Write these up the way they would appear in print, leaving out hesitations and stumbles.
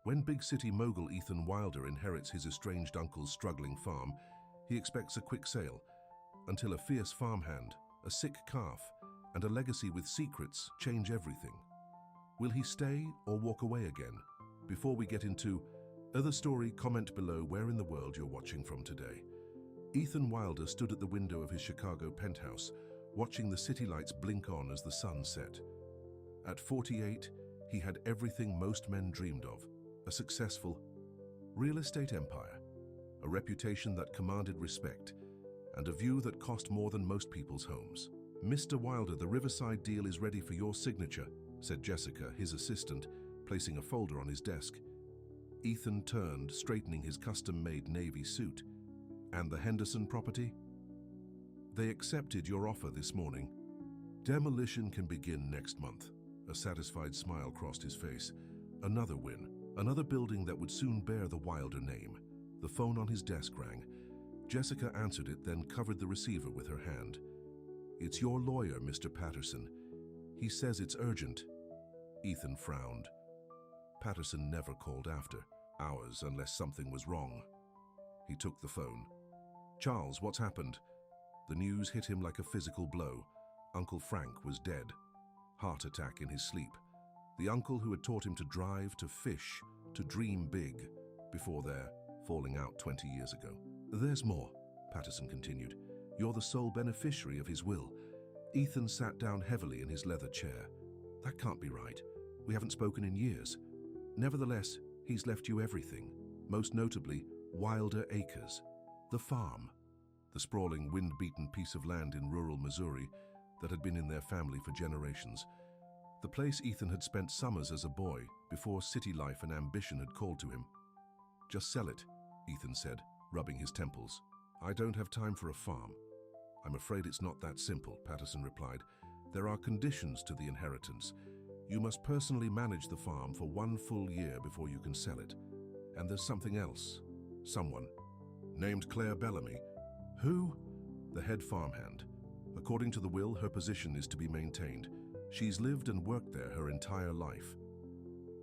When big city mogul Ethan Wilder inherits his estranged uncle's struggling farm, he expects a quick sale, until a fierce farmhand, a sick calf, and a legacy with secrets change everything. Will he stay or walk away again? Before we get into other story, comment below where in the world you're watching from today. Ethan Wilder stood at the window of his Chicago penthouse, watching the city lights blink on as the sun set. At 48, he had everything most men dreamed of: a successful real estate empire, a reputation that commanded respect, and a view that cost more than most people's homes. "Mr. Wilder, the Riverside deal is ready for your signature," said Jessica, his assistant, placing a folder on his desk. Ethan turned, straightening his custom-made navy suit. "And the Henderson property?" "They accepted your offer this morning. Demolition can begin next month." A satisfied smile crossed his face. Another win, another building that would soon bear the Wilder name. The phone on his desk rang. Jessica answered it, then covered the receiver with her hand. "It's your lawyer, Mr. Patterson. He says it's urgent." Ethan frowned. Patterson never called after hours unless something was wrong. He took the phone. "Charles, what's happened?" The news hit him like a physical blow. Uncle Frank was dead. Heart attack in his sleep. The uncle who had taught him to drive, to fish, to dream big, before their falling out 20 years ago. "There's more," Patterson continued. "You're the sole beneficiary of his will." Ethan sat down heavily in his leather chair. "That can't be right. We haven't spoken in years." "Nevertheless, he's left you everything, most notably Wilder Acres, the farm, the sprawling, wind-beaten piece of land in rural Missouri that had been in their family for generations. The place Ethan had spent summers as a boy, before city life and ambition had called to him. "Just sell it," Ethan said, rubbing his temples. "I don't have time for a farm." "I'm afraid it's not that simple," Patterson replied. "There are conditions to the inheritance. You must personally manage the farm for 1 full year before you can sell it. And there's something else. Someone named Claire Bellamy." "Who?" "The head farmhand. According to the will, her position is to be maintained. She's lived and worked there her entire life."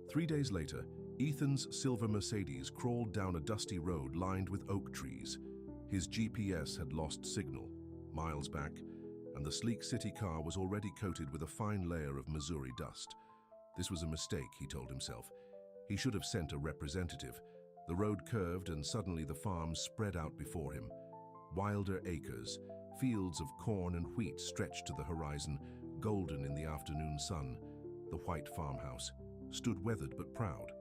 3 days later, Ethan's silver Mercedes crawled down a dusty road lined with oak trees. His GPS had lost signal miles back, and the sleek city car was already coated with a fine layer of Missouri dust. This was a mistake, he told himself. He should have sent a representative. The road curved, and suddenly the farm spread out before him. Wilder Acres, fields of corn and wheat stretched to the horizon, golden in the afternoon sun. The white farmhouse stood weathered but proud,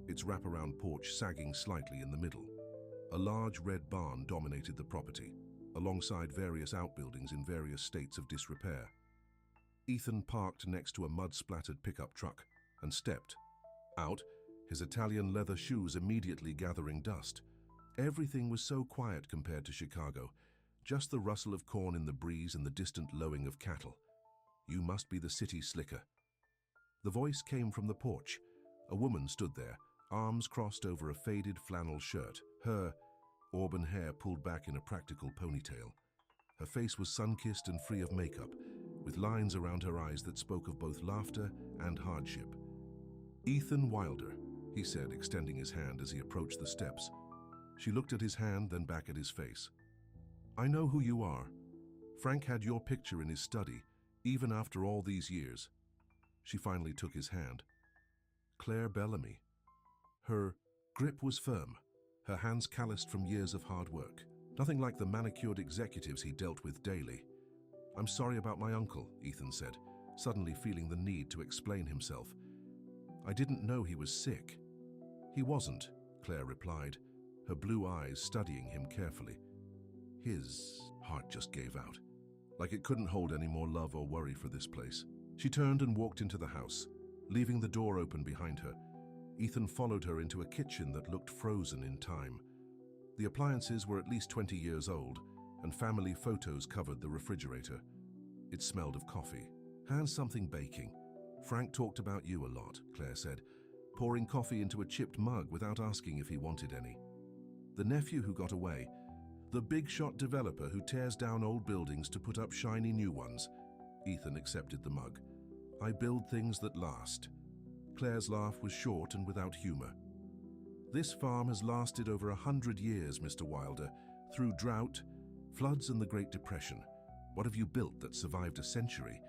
its wraparound porch sagging slightly in the middle. A large red barn dominated the property, alongside various outbuildings in various states of disrepair. Ethan parked next to a mud-splattered pickup truck and stepped out, his Italian leather shoes immediately gathering dust. Everything was so quiet compared to Chicago, just the rustle of corn in the breeze and the distant lowing of cattle. "You must be the city slicker." The voice came from the porch. A woman stood there, arms crossed over a faded flannel shirt, her auburn hair pulled back in a practical ponytail. Her face was sun-kissed and free of makeup, with lines around her eyes that spoke of both laughter and hardship. "Ethan Wilder," he said, extending his hand as he approached the steps. She looked at his hand, then back at his face. "I know who you are. Frank had your picture in his study, even after all these years." She finally took his hand. Claire Bellamy. Her grip was firm, her hands calloused from years of hard work. Nothing like the manicured executives he dealt with daily. "I'm sorry about my uncle," Ethan said, suddenly feeling the need to explain himself. "I didn't know he was sick." "He wasn't," Claire replied, her blue eyes studying him carefully. His heart just gave out, like it couldn't hold any more love or worry for this place. She turned and walked into the house, leaving the door open behind her. Ethan followed her into a kitchen that looked frozen in time. The appliances were at least 20 years old, and family photos covered the refrigerator. It smelled of coffee. "How's something baking? Frank talked about you a lot," Claire said, pouring coffee into a chipped mug without asking if he wanted any. "The nephew who got away, the big-shot developer who tears down old buildings to put up shiny new ones." Ethan accepted the mug. "I build things that last." Claire's laugh was short and without humor. This farm has lasted over 100 years, Mr. Wilder, through drought, floods and the Great Depression. What have you built that survived a century?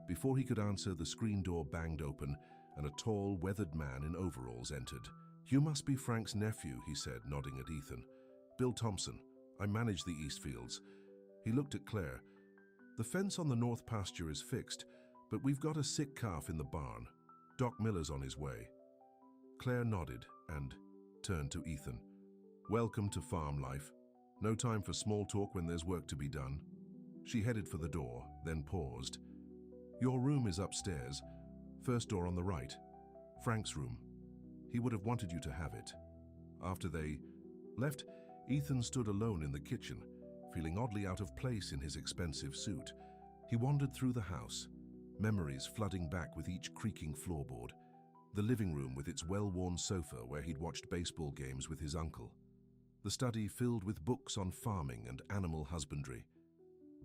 Before he could answer, the screen door banged open and a tall, weathered man in overalls entered. "You must be Frank's nephew," he said, nodding at Ethan. "Bill Thompson. I manage the Eastfields." He looked at Claire. "The fence on the north pasture is fixed, but we've got a sick calf in the barn. Doc Miller's on his way." Claire nodded and turned to Ethan. "Welcome to farm life. No time for small talk when there's work to be done." She headed for the door, then paused. "Your room is upstairs, first door on the right. Frank's room. He would have wanted you to have it." After they left, Ethan stood alone in the kitchen, feeling oddly out of place in his expensive suit. He wandered through the house, memories flooding back with each creaking floorboard. The living room with its well-worn sofa where he'd watched baseball games with his uncle. The study filled with books on farming and animal husbandry.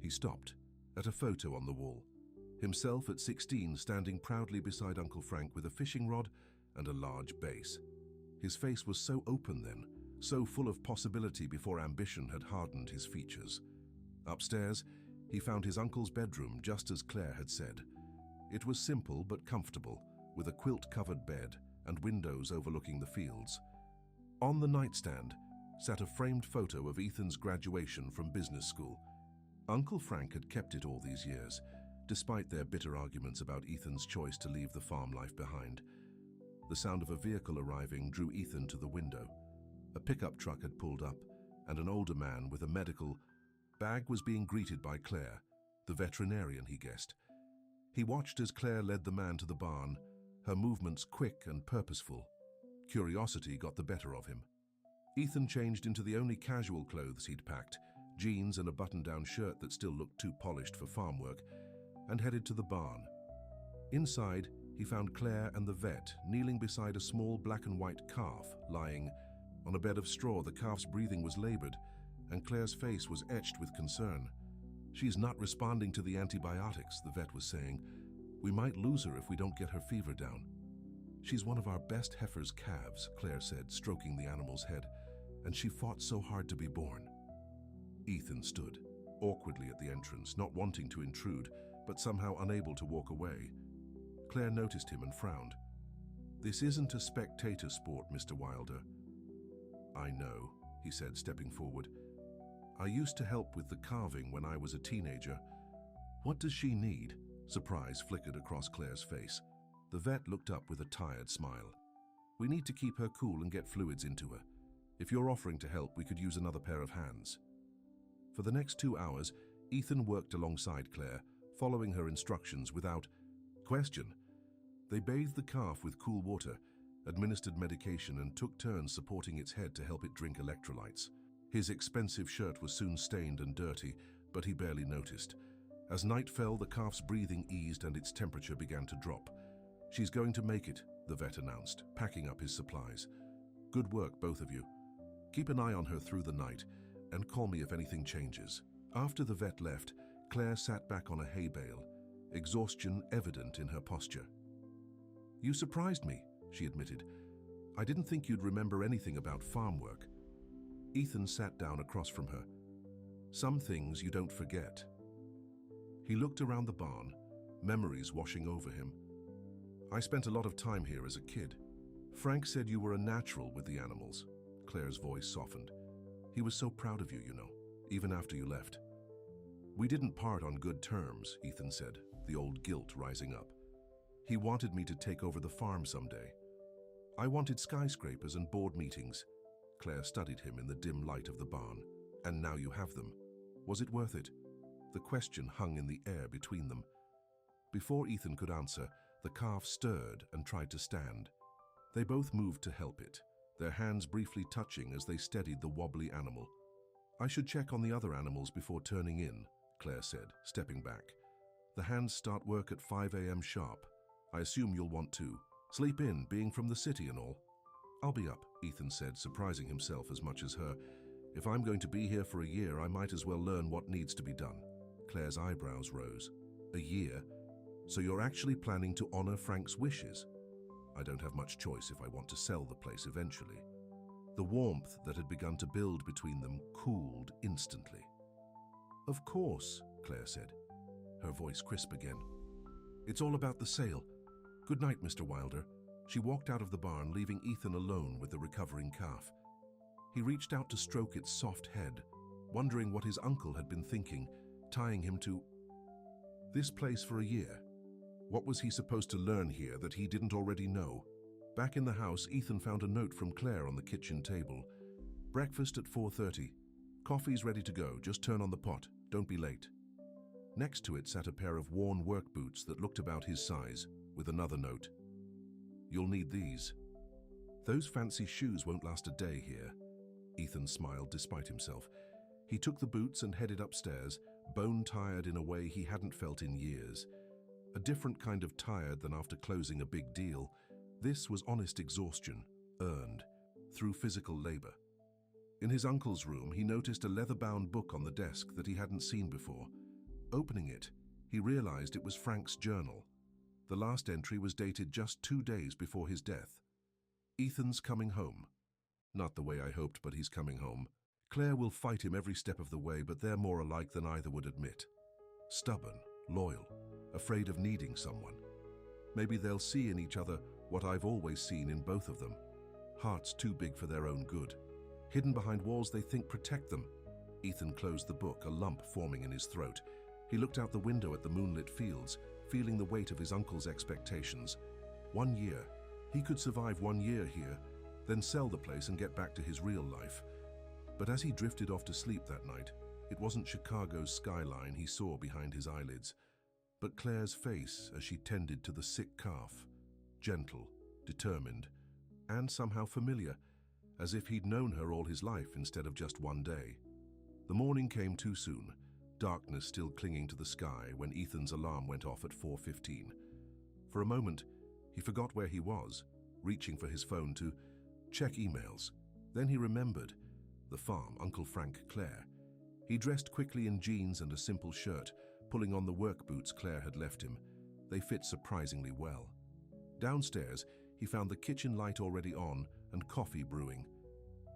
He stopped at a photo on the wall. Himself at 16 standing proudly beside Uncle Frank with a fishing rod and a large bass. His face was so open then, so full of possibility before ambition had hardened his features. Upstairs, he found his uncle's bedroom just as Claire had said. It was simple but comfortable, with a quilt-covered bed and windows overlooking the fields. On the nightstand sat a framed photo of Ethan's graduation from business school. Uncle Frank had kept it all these years, despite their bitter arguments about Ethan's choice to leave the farm life behind. The sound of a vehicle arriving drew Ethan to the window. A pickup truck had pulled up, and an older man with a medical bag was being greeted by Claire, the veterinarian, he guessed. He watched as Claire led the man to the barn, her movements quick and purposeful. Curiosity got the better of him. Ethan changed into the only casual clothes he'd packed, jeans and a button-down shirt that still looked too polished for farm work, and headed to the barn. Inside, he found Claire and the vet kneeling beside a small black and white calf lying on a bed of straw. The calf's breathing was labored, and Claire's face was etched with concern. "She's not responding to the antibiotics," the vet was saying. "We might lose her if we don't get her fever down." "She's one of our best heifer's calves," Claire said, stroking the animal's head, "and she fought so hard to be born." Ethan stood awkwardly at the entrance, not wanting to intrude, but somehow unable to walk away. Claire noticed him and frowned. "This isn't a spectator sport, Mr. Wilder." "I know," he said, stepping forward. "I used to help with the calving when I was a teenager." "What does she need?" Surprise flickered across Claire's face. The vet looked up with a tired smile. "We need to keep her cool and get fluids into her. If you're offering to help, we could use another pair of hands." For the next 2 hours, Ethan worked alongside Claire, following her instructions without question. They bathed the calf with cool water, administered medication, and took turns supporting its head to help it drink electrolytes. His expensive shirt was soon stained and dirty, but he barely noticed. As night fell, the calf's breathing eased and its temperature began to drop. "She's going to make it," the vet announced, packing up his supplies. "Good work, both of you. Keep an eye on her through the night, and call me if anything changes." After the vet left, Claire sat back on a hay bale, exhaustion evident in her posture. "You surprised me," she admitted. "I didn't think you'd remember anything about farm work." Ethan sat down across from her. "Some things you don't forget." He looked around the barn, memories washing over him. "I spent a lot of time here as a kid. Frank said you were a natural with the animals." Claire's voice softened. "He was so proud of you, you know, even after you left." "We didn't part on good terms," Ethan said, the old guilt rising up. "He wanted me to take over the farm someday. I wanted skyscrapers and board meetings." Claire studied him in the dim light of the barn. "And now you have them. Was it worth it?" The question hung in the air between them. Before Ethan could answer, the calf stirred and tried to stand. They both moved to help it, their hands briefly touching as they steadied the wobbly animal. "I should check on the other animals before turning in," Claire said, stepping back. "The hands start work at 5 a.m. sharp. I assume you'll want to sleep in, being from the city and all." "I'll be up," Ethan said, surprising himself as much as her. "If I'm going to be here for a year, I might as well learn what needs to be done." Claire's eyebrows rose. "A year? So you're actually planning to honor Frank's wishes?" "I don't have much choice if I want to sell the place eventually." The warmth that had begun to build between them cooled instantly. "Of course," Claire said, her voice crisp again. "It's all about the sale. Good night, Mr. Wilder." She walked out of the barn, leaving Ethan alone with the recovering calf. He reached out to stroke its soft head, wondering what his uncle had been thinking, tying him to this place for a year. What was he supposed to learn here that he didn't already know? Back in the house, Ethan found a note from Claire on the kitchen table. "Breakfast at 4:30. Coffee's ready to go. Just turn on the pot. Don't be late." Next to it sat a pair of worn work boots that looked about his size, with another note. "You'll need these. Those fancy shoes won't last a day here." Ethan smiled despite himself. He took the boots and headed upstairs, bone-tired in a way he hadn't felt in years. A different kind of tired than after closing a big deal. This was honest exhaustion, earned through physical labor. In his uncle's room, he noticed a leather-bound book on the desk that he hadn't seen before. Opening it, he realized it was Frank's journal. The last entry was dated just 2 days before his death. "Ethan's coming home. Not the way I hoped, but he's coming home. Claire will fight him every step of the way, but they're more alike than either would admit. Stubborn, loyal, afraid of needing someone. Maybe they'll see in each other what I've always seen in both of them. Hearts too big for their own good. Hidden behind walls they think protect them." Ethan closed the book, a lump forming in his throat. He looked out the window at the moonlit fields, feeling the weight of his uncle's expectations. 1 year. He could survive 1 year here, then sell the place and get back to his real life. But as he drifted off to sleep that night, it wasn't Chicago's skyline he saw behind his eyelids, but Claire's face as she tended to the sick calf. Gentle, determined, and somehow familiar, as if he'd known her all his life instead of just 1 day. The morning came too soon, darkness still clinging to the sky when Ethan's alarm went off at 4:15. For a moment, he forgot where he was, reaching for his phone to check emails. Then he remembered the farm, Uncle Frank, Claire. He dressed quickly in jeans and a simple shirt, pulling on the work boots Claire had left him. They fit surprisingly well. Downstairs, he found the kitchen light already on and coffee brewing.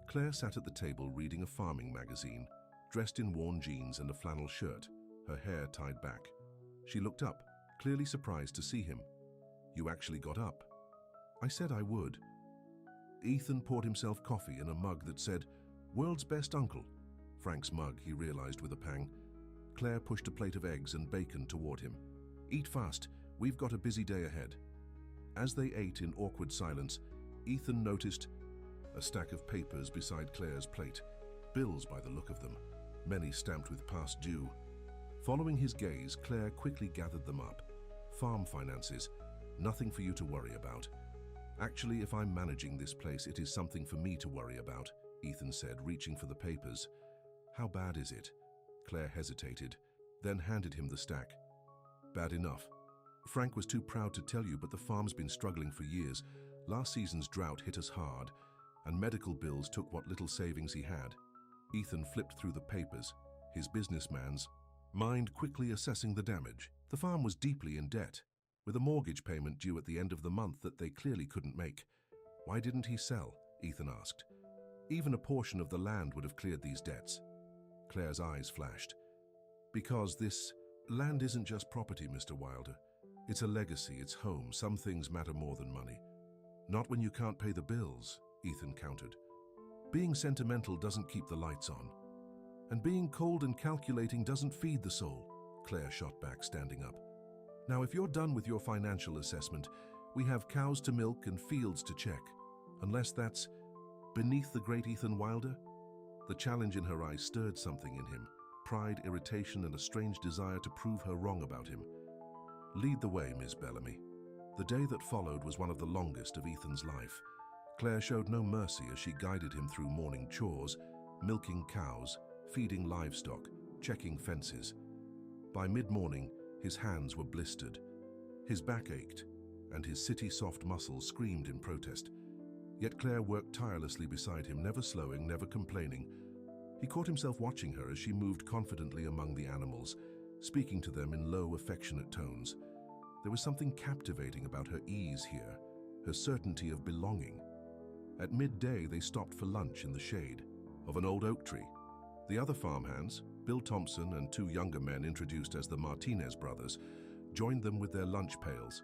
Claire sat at the table reading a farming magazine, dressed in worn jeans and a flannel shirt, her hair tied back. She looked up, clearly surprised to see him. "You actually got up." "I said I would." Ethan poured himself coffee in a mug that said, "World's best uncle." Frank's mug, he realized with a pang. Claire pushed a plate of eggs and bacon toward him. "Eat fast, we've got a busy day ahead." As they ate in awkward silence, Ethan noticed a stack of papers beside Claire's plate, bills by the look of them, many stamped with past due. Following his gaze, Claire quickly gathered them up. "Farm finances, nothing for you to worry about." "Actually, if I'm managing this place, it is something for me to worry about," Ethan said, reaching for the papers. "How bad is it?" Claire hesitated, then handed him the stack. "Bad enough. Frank was too proud to tell you, but the farm's been struggling for years. Last season's drought hit us hard, and medical bills took what little savings he had." Ethan flipped through the papers, his businessman's mind quickly assessing the damage. The farm was deeply in debt, with a mortgage payment due at the end of the month that they clearly couldn't make. Why didn't he sell? Ethan asked. Even a portion of the land would have cleared these debts. Claire's eyes flashed. "Because this land isn't just property, Mr. Wilder. It's a legacy, it's home. Some things matter more than money." "Not when you can't pay the bills," Ethan countered. "Being sentimental doesn't keep the lights on. And being cold and calculating doesn't feed the soul," Claire shot back, standing up. "Now, if you're done with your financial assessment, we have cows to milk and fields to check. Unless that's beneath the great Ethan Wilder?" The challenge in her eyes stirred something in him, pride, irritation, and a strange desire to prove her wrong about him. "Lead the way, Miss Bellamy." The day that followed was one of the longest of Ethan's life. Claire showed no mercy as she guided him through morning chores, milking cows, feeding livestock, checking fences. By mid-morning, his hands were blistered. His back ached, and his city-soft muscles screamed in protest. Yet Claire worked tirelessly beside him, never slowing, never complaining. He caught himself watching her as she moved confidently among the animals, speaking to them in low, affectionate tones. There was something captivating about her ease here, her certainty of belonging. At midday, they stopped for lunch in the shade of an old oak tree. The other farmhands, Bill Thompson and two younger men introduced as the Martinez brothers, joined them with their lunch pails.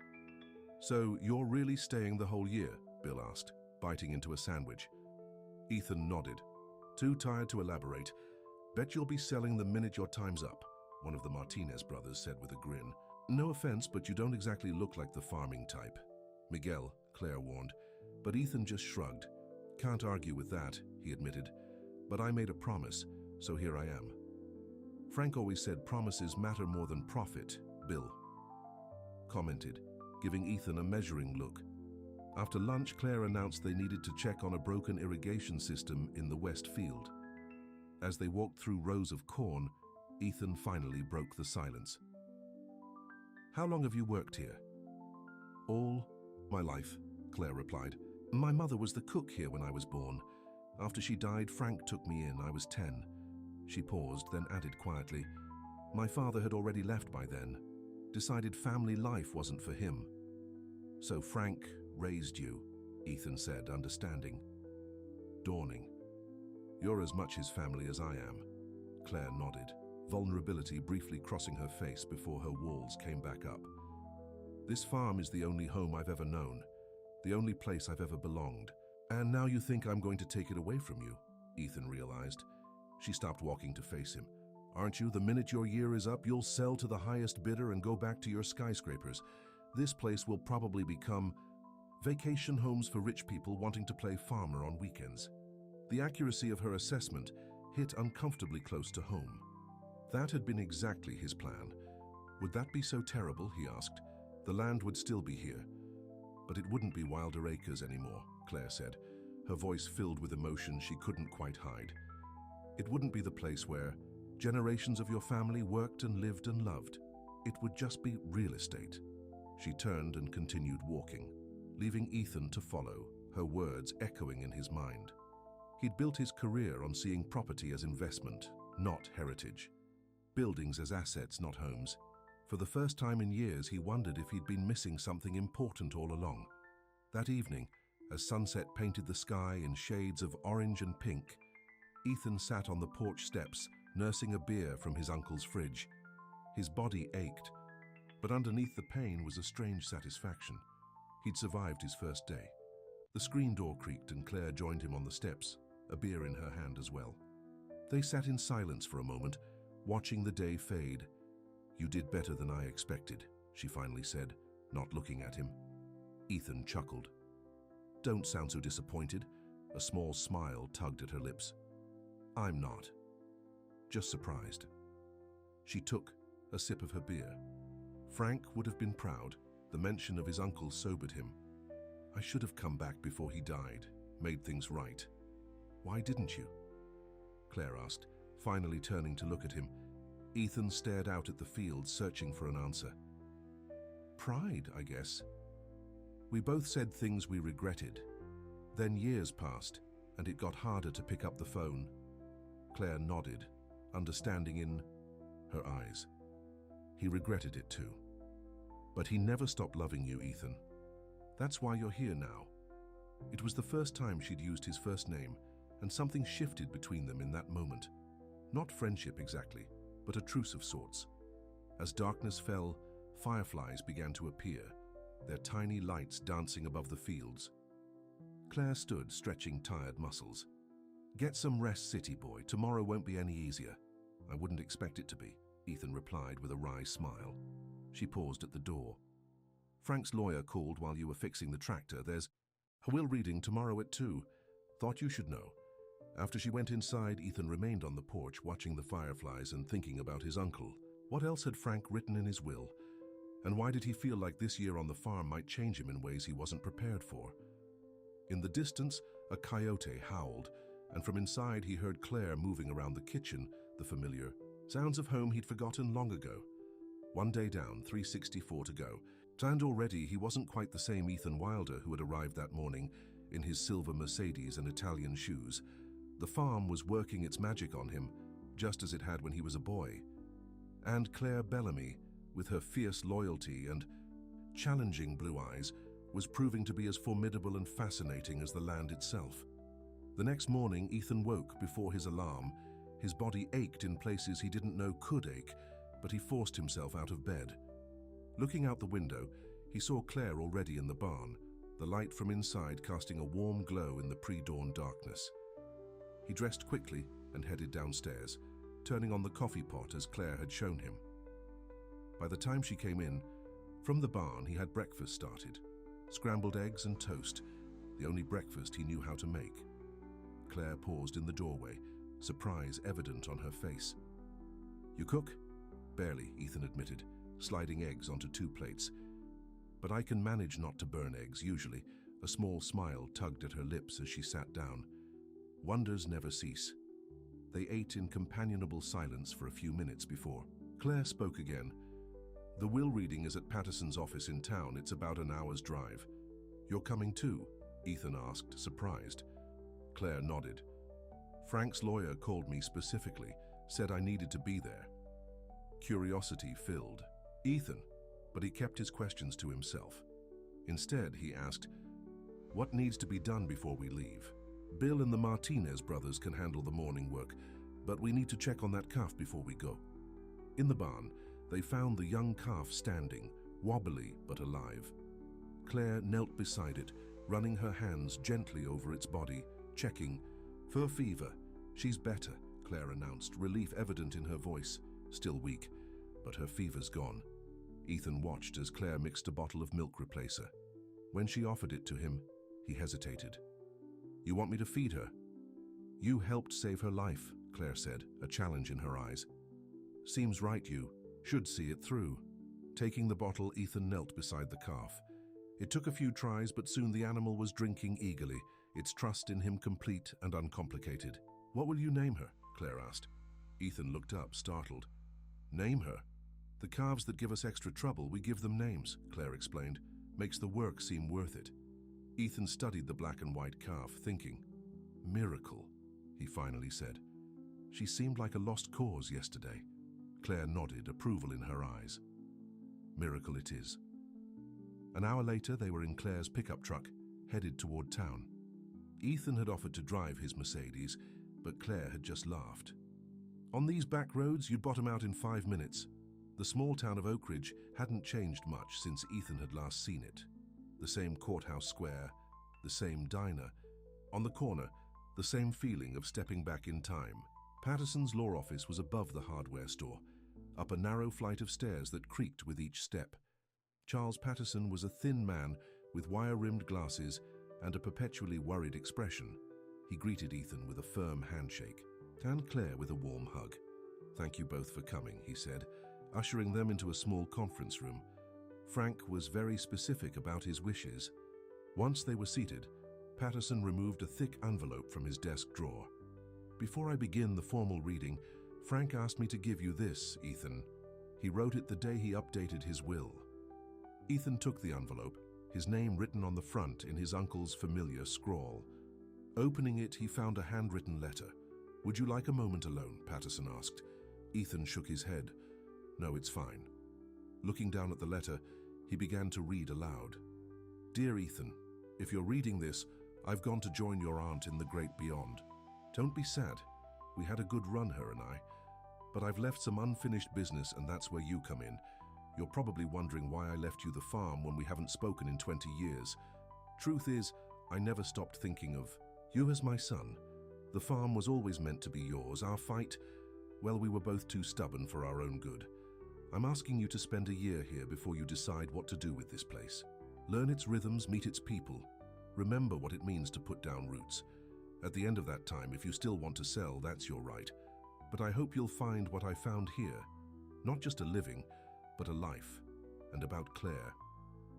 "So you're really staying the whole year?" Bill asked, biting into a sandwich. Ethan nodded, too tired to elaborate. "Bet you'll be selling the minute your time's up," one of the Martinez brothers said with a grin. "No offense, but you don't exactly look like the farming type." "Miguel," Claire warned, but Ethan just shrugged. "Can't argue with that," he admitted. "But I made a promise, so here I am." "Frank always said promises matter more than profit," Bill commented, giving Ethan a measuring look. After lunch, Claire announced they needed to check on a broken irrigation system in the west field. As they walked through rows of corn, Ethan finally broke the silence. "How long have you worked here?" "All my life," Claire replied. "My mother was the cook here when I was born. After she died, Frank took me in. I was 10. She paused, then added quietly, "My father had already left by then. Decided family life wasn't for him." "So Frank raised you," Ethan said, understanding. Dawning. "You're as much his family as I am." Claire nodded, vulnerability briefly crossing her face before her walls came back up. "This farm is the only home I've ever known, the only place I've ever belonged. And now you think I'm going to take it away from you," Ethan realized. She stopped walking to face him. "Aren't you? The minute your year is up, you'll sell to the highest bidder and go back to your skyscrapers. This place will probably become vacation homes for rich people wanting to play farmer on weekends." The accuracy of her assessment hit uncomfortably close to home. That had been exactly his plan. Would that be so terrible, he asked. The land would still be here. But it wouldn't be Wilder Acres anymore, Claire said, her voice filled with emotion she couldn't quite hide. It wouldn't be the place where generations of your family worked and lived and loved. It would just be real estate. She turned and continued walking, leaving Ethan to follow, her words echoing in his mind. He'd built his career on seeing property as investment, not heritage. Buildings as assets, not homes. For the first time in years, he wondered if he'd been missing something important all along. That evening, as sunset painted the sky in shades of orange and pink, Ethan sat on the porch steps, nursing a beer from his uncle's fridge. His body ached, but underneath the pain was a strange satisfaction. He'd survived his first day. The screen door creaked and Claire joined him on the steps, a beer in her hand as well. They sat in silence for a moment, watching the day fade. "You did better than I expected," she finally said, not looking at him. Ethan chuckled. "Don't sound so disappointed." A small smile tugged at her lips. "I'm not. Just surprised." She took a sip of her beer. Frank would have been proud. The mention of his uncle sobered him. "I should have come back before he died, made things right." "Why didn't you?" Claire asked, finally turning to look at him. Ethan stared out at the field, searching for an answer. "Pride, I guess. We both said things we regretted. Then years passed, and it got harder to pick up the phone." Claire nodded, understanding in her eyes. "He regretted it too. But he never stopped loving you, Ethan. That's why you're here now." It was the first time she'd used his first name, and something shifted between them in that moment. Not friendship exactly, but a truce of sorts. As darkness fell, fireflies began to appear, their tiny lights dancing above the fields. Claire stood, stretching tired muscles. "Get some rest, city boy. Tomorrow won't be any easier." "I wouldn't expect it to be," Ethan replied with a wry smile. She paused at the door. "Frank's lawyer called while you were fixing the tractor. There's a will reading tomorrow at 2. Thought you should know." After she went inside, Ethan remained on the porch watching the fireflies and thinking about his uncle. What else had Frank written in his will? And why did he feel like this year on the farm might change him in ways he wasn't prepared for? In the distance, a coyote howled, and from inside he heard Claire moving around the kitchen, the familiar sounds of home he'd forgotten long ago. One day down, 364 to go. And already he wasn't quite the same Ethan Wilder who had arrived that morning in his silver Mercedes and Italian shoes. The farm was working its magic on him, just as it had when he was a boy. And Claire Bellamy, with her fierce loyalty and challenging blue eyes, was proving to be as formidable and fascinating as the land itself. The next morning, Ethan woke before his alarm. His body ached in places he didn't know could ache, but he forced himself out of bed. Looking out the window, he saw Claire already in the barn, the light from inside casting a warm glow in the pre-dawn darkness. He dressed quickly and headed downstairs, turning on the coffee pot as Claire had shown him. By the time she came in, from the barn he had breakfast started. Scrambled eggs and toast, the only breakfast he knew how to make. Claire paused in the doorway, surprise evident on her face. "You cook?" "Barely," Ethan admitted, sliding eggs onto 2 plates. "But I can manage not to burn eggs, usually." A small smile tugged at her lips as she sat down. Wonders never cease. They ate in companionable silence for a few minutes before Claire spoke again. "The will reading is at Patterson's office in town. It's about an hour's drive." "You're coming too?" Ethan asked, surprised. Claire nodded. "Frank's lawyer called me specifically, said I needed to be there." Curiosity filled Ethan, but he kept his questions to himself. Instead, he asked, "What needs to be done before we leave?" "Bill and the Martinez brothers can handle the morning work, but we need to check on that calf before we go." In the barn, they found the young calf standing, wobbly but alive. Claire knelt beside it, running her hands gently over its body, checking. "For fever. She's better," Claire announced, relief evident in her voice. Still weak, but her fever's gone. Ethan watched as Claire mixed a bottle of milk replacer. When she offered it to him, he hesitated. "You want me to feed her?" "You helped save her life," Claire said, a challenge in her eyes. "Seems right, you should see it through." Taking the bottle, Ethan knelt beside the calf. It took a few tries, but soon the animal was drinking eagerly, its trust in him complete and uncomplicated. "What will you name her?" Claire asked. Ethan looked up, startled. "Name her? The calves that give us extra trouble, we give them names," Claire explained. "Makes the work seem worth it." Ethan studied the black and white calf, thinking. "Miracle," he finally said. "She seemed like a lost cause yesterday." Claire nodded, approval in her eyes. "Miracle it is." An hour later, they were in Claire's pickup truck, headed toward town. Ethan had offered to drive his Mercedes, but Claire had just laughed. "On these back roads, you'd bottom out in 5 minutes." The small town of Oak Ridge hadn't changed much since Ethan had last seen it. The same courthouse square, the same diner. On the corner, the same feeling of stepping back in time. Patterson's law office was above the hardware store, up a narrow flight of stairs that creaked with each step. Charles Patterson was a thin man with wire-rimmed glasses and a perpetually worried expression. He greeted Ethan with a firm handshake, and Claire with a warm hug. "Thank you both for coming," he said, ushering them into a small conference room. Frank was very specific about his wishes. Once they were seated, Patterson removed a thick envelope from his desk drawer. "Before I begin the formal reading, Frank asked me to give you this, Ethan. He wrote it the day he updated his will." Ethan took the envelope, his name written on the front in his uncle's familiar scrawl. Opening it, he found a handwritten letter. "Would you like a moment alone?" Patterson asked. Ethan shook his head. "No, it's fine." Looking down at the letter, he began to read aloud. "Dear Ethan, if you're reading this, I've gone to join your aunt in the great beyond. Don't be sad. We had a good run, her and I. But I've left some unfinished business, and that's where you come in. You're probably wondering why I left you the farm when we haven't spoken in 20 years. Truth is, I never stopped thinking of you as my son. The farm was always meant to be yours. Our fight, well, we were both too stubborn for our own good. I'm asking you to spend a year here before you decide what to do with this place. Learn its rhythms, meet its people. Remember what it means to put down roots. At the end of that time, if you still want to sell, that's your right. But I hope you'll find what I found here. Not just a living, but a life. And about Claire.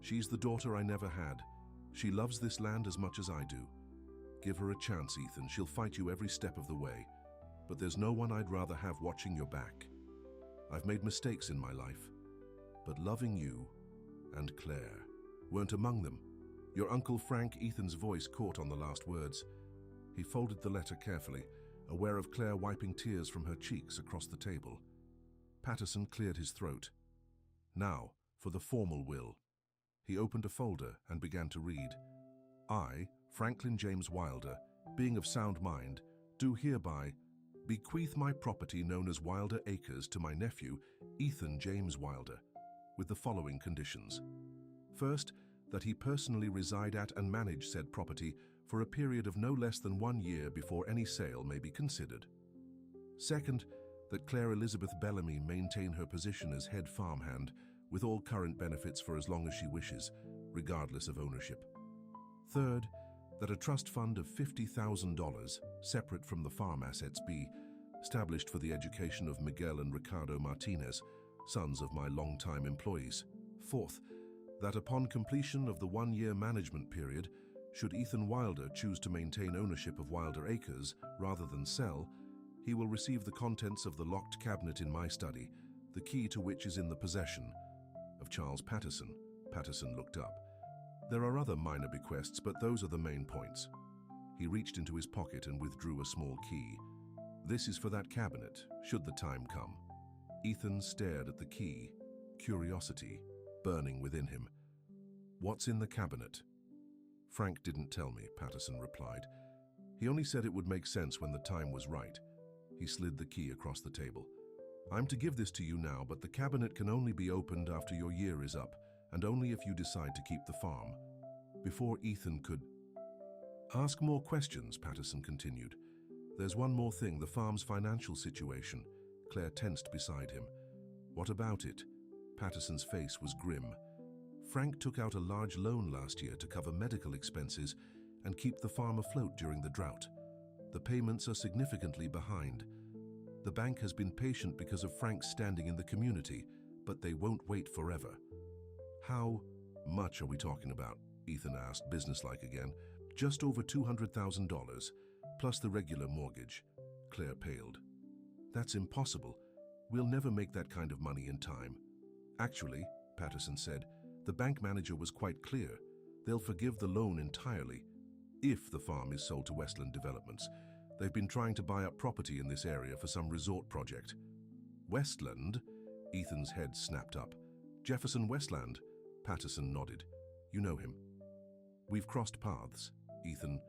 She's the daughter I never had. She loves this land as much as I do. Give her a chance, Ethan. She'll fight you every step of the way. But there's no one I'd rather have watching your back. I've made mistakes in my life, but loving you and Claire weren't among them." Your Uncle Frank, Ethan's voice caught on the last words. He folded the letter carefully, aware of Claire wiping tears from her cheeks across the table. Patterson cleared his throat. "Now, for the formal will. He opened a folder and began to read. I, Franklin James Wilder, being of sound mind, do hereby bequeath my property known as Wilder Acres to my nephew, Ethan James Wilder, with the following conditions. First, that he personally reside at and manage said property for a period of no less than 1 year before any sale may be considered. Second, that Claire Elizabeth Bellamy maintain her position as head farmhand with all current benefits for as long as she wishes, regardless of ownership. Third, that a trust fund of $50,000, separate from the farm assets, be established for the education of Miguel and Ricardo Martinez, sons of my longtime employees. Fourth, that upon completion of the 1-year management period, should Ethan Wilder choose to maintain ownership of Wilder Acres rather than sell, he will receive the contents of the locked cabinet in my study, the key to which is in the possession of Charles Patterson. Patterson looked up. There are other minor bequests, but those are the main points. He reached into his pocket and withdrew a small key. This is for that cabinet, should the time come. Ethan stared at the key, curiosity burning within him. What's in the cabinet? Frank didn't tell me, Patterson replied. He only said it would make sense when the time was right. He slid the key across the table. I'm to give this to you now, but the cabinet can only be opened after your year is up, and only if you decide to keep the farm. Before Ethan could ask more questions, Patterson continued. There's one more thing, the farm's financial situation. Claire tensed beside him. What about it? Patterson's face was grim. Frank took out a large loan last year to cover medical expenses and keep the farm afloat during the drought. The payments are significantly behind. The bank has been patient because of Frank's standing in the community, but they won't wait forever. How much are we talking about? Ethan asked, businesslike again. Just over $200,000, plus the regular mortgage. Claire paled. That's impossible. We'll never make that kind of money in time. Actually, Patterson said, the bank manager was quite clear. They'll forgive the loan entirely, if the farm is sold to Westland Developments. They've been trying to buy up property in this area for some resort project. Westland? Ethan's head snapped up. Jefferson Westland? Patterson nodded. You know him. We've crossed paths, Ethan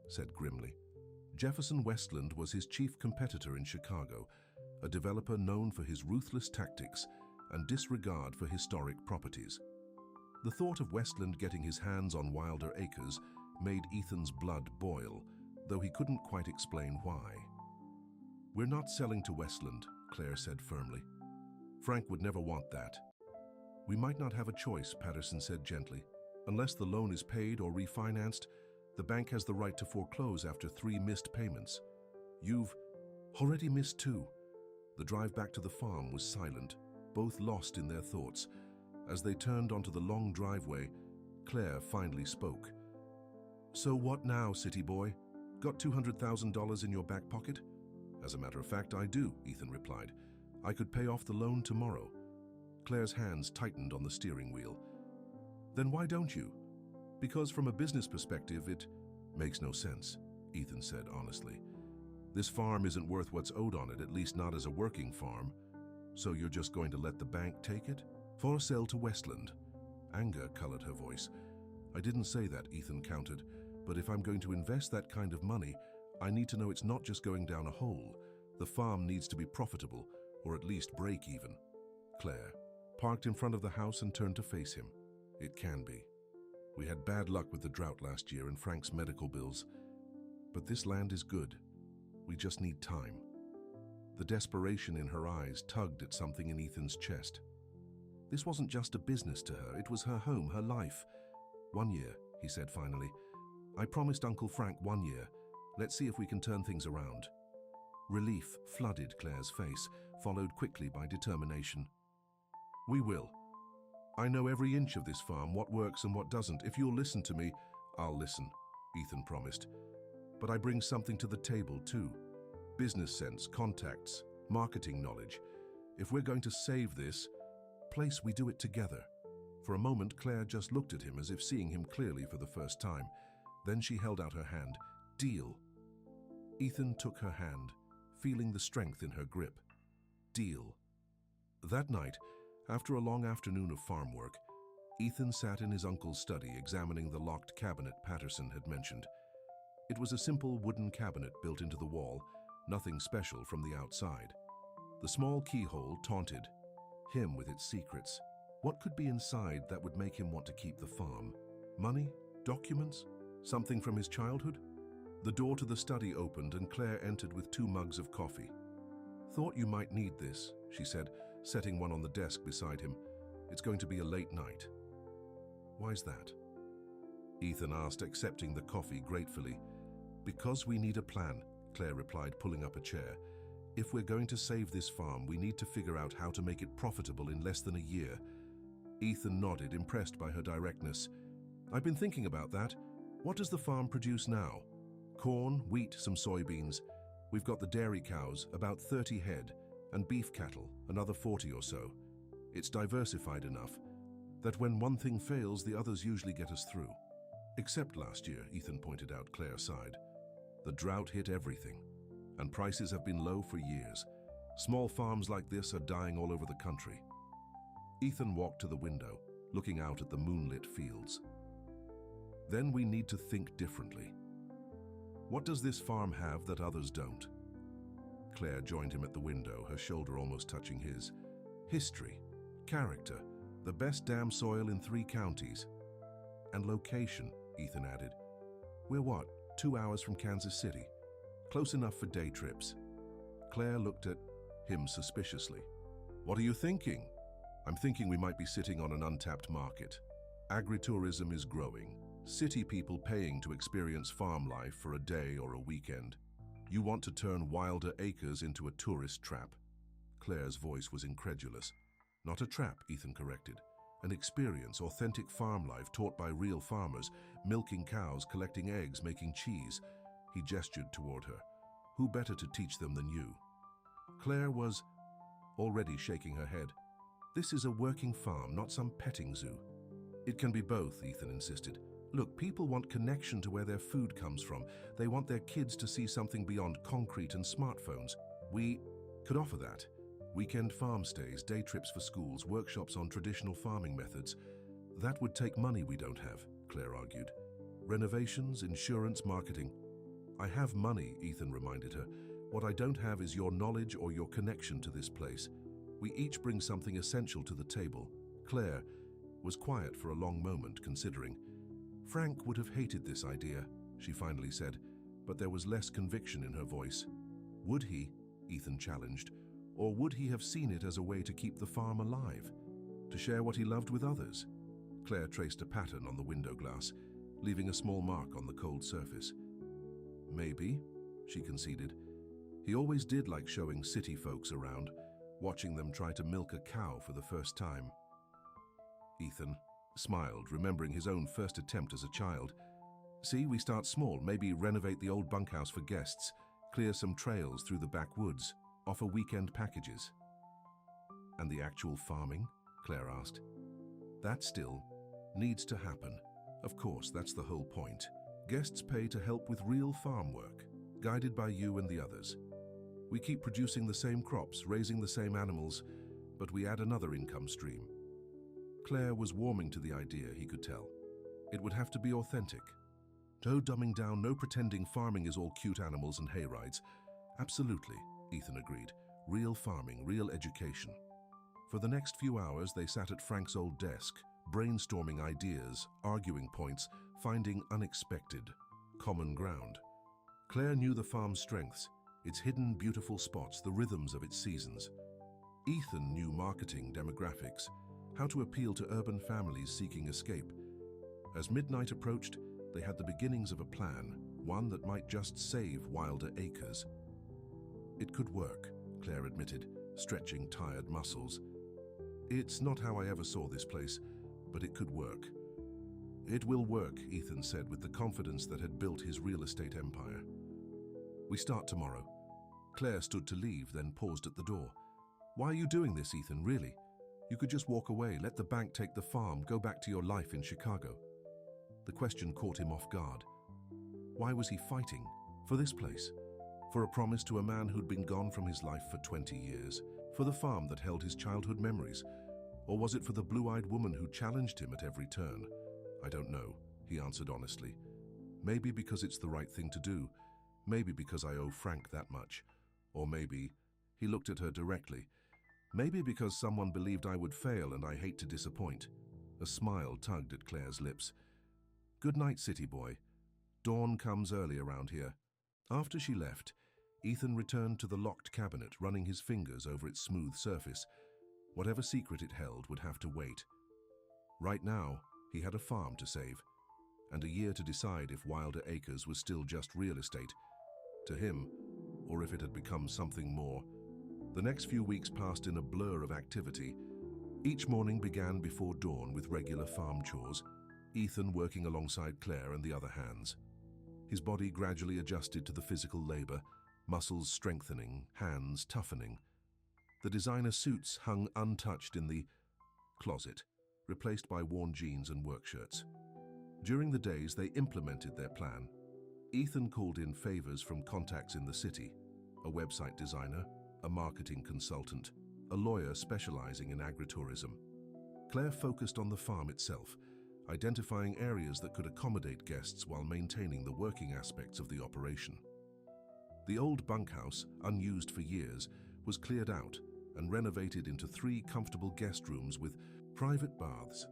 said grimly. Jefferson Westland was his chief competitor in Chicago, a developer known for his ruthless tactics and disregard for historic properties. The thought of Westland getting his hands on Wilder Acres made Ethan's blood boil, though he couldn't quite explain why. We're not selling to Westland, Claire said firmly. Frank would never want that. We might not have a choice, Patterson said gently. Unless the loan is paid or refinanced, the bank has the right to foreclose after 3 missed payments. You've already missed 2. The drive back to the farm was silent, both lost in their thoughts. As they turned onto the long driveway, Claire finally spoke. So what now, city boy? Got $200,000 in your back pocket? As a matter of fact, I do, Ethan replied. I could pay off the loan tomorrow. Claire's hands tightened on the steering wheel. Then why don't you? Because from a business perspective, it makes no sense, Ethan said honestly. This farm isn't worth what's owed on it, at least not as a working farm. So you're just going to let the bank take it? For sale to Westland. Anger colored her voice. I didn't say that, Ethan countered, but if I'm going to invest that kind of money, I need to know it's not just going down a hole. The farm needs to be profitable, or at least break even. Claire parked in front of the house and turned to face him. It can be. We had bad luck with the drought last year and Frank's medical bills. But this land is good. We just need time. The desperation in her eyes tugged at something in Ethan's chest. This wasn't just a business to her, it was her home, her life. 1 year, he said finally. I promised Uncle Frank 1 year. Let's see if we can turn things around. Relief flooded Claire's face, followed quickly by determination. We will. I know every inch of this farm, what works and what doesn't. If you'll listen to me, I'll listen, Ethan promised. But I bring something to the table too. Business sense, contacts, marketing knowledge. If we're going to save this place, we do it together. For a moment, Claire just looked at him as if seeing him clearly for the first time. Then she held out her hand. Deal. Ethan took her hand, feeling the strength in her grip. Deal. That night, after a long afternoon of farm work, Ethan sat in his uncle's study examining the locked cabinet Patterson had mentioned. It was a simple wooden cabinet built into the wall, nothing special from the outside. The small keyhole taunted him with its secrets. What could be inside that would make him want to keep the farm? Money? Documents? Something from his childhood? The door to the study opened and Claire entered with 2 mugs of coffee. "Thought you might need this," she said, setting one on the desk beside him. "It's going to be a late night." "Why's that?" Ethan asked, accepting the coffee gratefully. "Because we need a plan," Claire replied, pulling up a chair. "If we're going to save this farm, we need to figure out how to make it profitable in less than a year." Ethan nodded, impressed by her directness. "I've been thinking about that. What does the farm produce now?" "Corn, wheat, some soybeans. We've got the dairy cows, about 30 head, and beef cattle, another 40 or so. It's diversified enough that when one thing fails, the others usually get us through." "Except last year," Ethan pointed out. Claire sighed. "The drought hit everything, and prices have been low for years. Small farms like this are dying all over the country." Ethan walked to the window, looking out at the moonlit fields. "Then we need to think differently. What does this farm have that others don't?" Claire joined him at the window, her shoulder almost touching his. "History, character, the best damn soil in 3 counties. And location," Ethan added. "We're what, 2 hours from Kansas City? Close enough for day trips." Claire looked at him suspiciously. "What are you thinking?" "I'm thinking we might be sitting on an untapped market. Agritourism is growing. City people paying to experience farm life for a day or a weekend. You want to turn Wilder Acres into a tourist trap." Claire's voice was incredulous. "Not a trap," Ethan corrected. "An experience, authentic farm life taught by real farmers, milking cows, collecting eggs, making cheese." He gestured toward her. "Who better to teach them than you?" Claire was already shaking her head. "This is a working farm, not some petting zoo." "It can be both," Ethan insisted. "Look, people want connection to where their food comes from. They want their kids to see something beyond concrete and smartphones. We could offer that. Weekend farm stays, day trips for schools, workshops on traditional farming methods. That would take money we don't have," Claire argued. "Renovations, insurance, marketing." "I have money," Ethan reminded her. "What I don't have is your knowledge or your connection to this place. We each bring something essential to the table." Claire was quiet for a long moment, considering. "Frank would have hated this idea," she finally said, but there was less conviction in her voice. "Would he?" Ethan challenged. "Or would he have seen it as a way to keep the farm alive? To share what he loved with others?" Claire traced a pattern on the window glass, leaving a small mark on the cold surface. "Maybe," she conceded. "He always did like showing city folks around, watching them try to milk a cow for the first time." Ethan smiled, remembering his own first attempt as a child. "See, we start small, maybe renovate the old bunkhouse for guests, clear some trails through the backwoods, offer weekend packages." "And the actual farming?" Claire asked. "That still needs to happen. Of course, that's the whole point. Guests pay to help with real farm work, guided by you and the others. We keep producing the same crops, raising the same animals, but we add another income stream." Claire was warming to the idea, he could tell. It would have to be authentic. No dumbing down, no pretending farming is all cute animals and hay rides. "Absolutely," Ethan agreed. "Real farming, real education." For the next few hours, they sat at Frank's old desk, brainstorming ideas, arguing points, finding unexpected, common ground. Claire knew the farm's strengths, its hidden beautiful spots, the rhythms of its seasons. Ethan knew marketing, demographics, how to appeal to urban families seeking escape. As midnight approached, they had the beginnings of a plan, one that might just save Wilder Acres. "It could work," Claire admitted, stretching tired muscles. "It's not how I ever saw this place, but it could work." "It will work," Ethan said with the confidence that had built his real estate empire. "We start tomorrow." Claire stood to leave, then paused at the door. "Why are you doing this, Ethan, really? You could just walk away, let the bank take the farm, go back to your life in Chicago." The question caught him off guard. Why was he fighting? For this place? For a promise to a man who'd been gone from his life for 20 years? For the farm that held his childhood memories? Or was it for the blue-eyed woman who challenged him at every turn? I don't know, he answered honestly. Maybe because it's the right thing to do. Maybe because I owe Frank that much. Or maybe, he looked at her directly, maybe because someone believed I would fail and I hate to disappoint. A smile tugged at Claire's lips. Good night, city boy. Dawn comes early around here. After she left, Ethan returned to the locked cabinet, running his fingers over its smooth surface. Whatever secret it held would have to wait. Right now, he had a farm to save, and a year to decide if Wilder Acres was still just real estate to him, or if it had become something more. The next few weeks passed in a blur of activity. Each morning began before dawn with regular farm chores, Ethan working alongside Claire and the other hands. His body gradually adjusted to the physical labor, muscles strengthening, hands toughening. The designer suits hung untouched in the closet, replaced by worn jeans and work shirts. During the days they implemented their plan, Ethan called in favors from contacts in the city, a website designer, a marketing consultant, a lawyer specializing in agritourism. Claire focused on the farm itself, identifying areas that could accommodate guests while maintaining the working aspects of the operation. The old bunkhouse, unused for years, was cleared out and renovated into 3 comfortable guest rooms with private baths.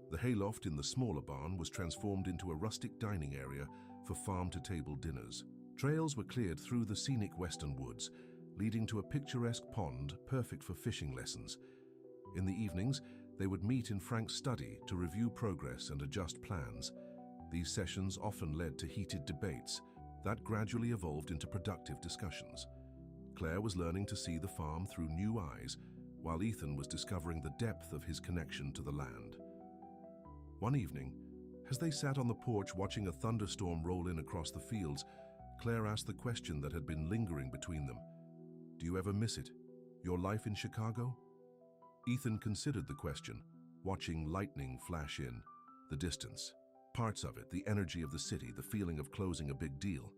The hayloft in the smaller barn was transformed into a rustic dining area for farm-to-table dinners. Trails were cleared through the scenic western woods, leading to a picturesque pond perfect for fishing lessons. In the evenings, they would meet in Frank's study to review progress and adjust plans. These sessions often led to heated debates that gradually evolved into productive discussions. Claire was learning to see the farm through new eyes, while Ethan was discovering the depth of his connection to the land. One evening, as they sat on the porch watching a thunderstorm roll in across the fields, Claire asked the question that had been lingering between them. Do you ever miss it? Your life in Chicago? Ethan considered the question, watching lightning flash in, the distance, parts of it, the energy of the city, the feeling of closing a big deal.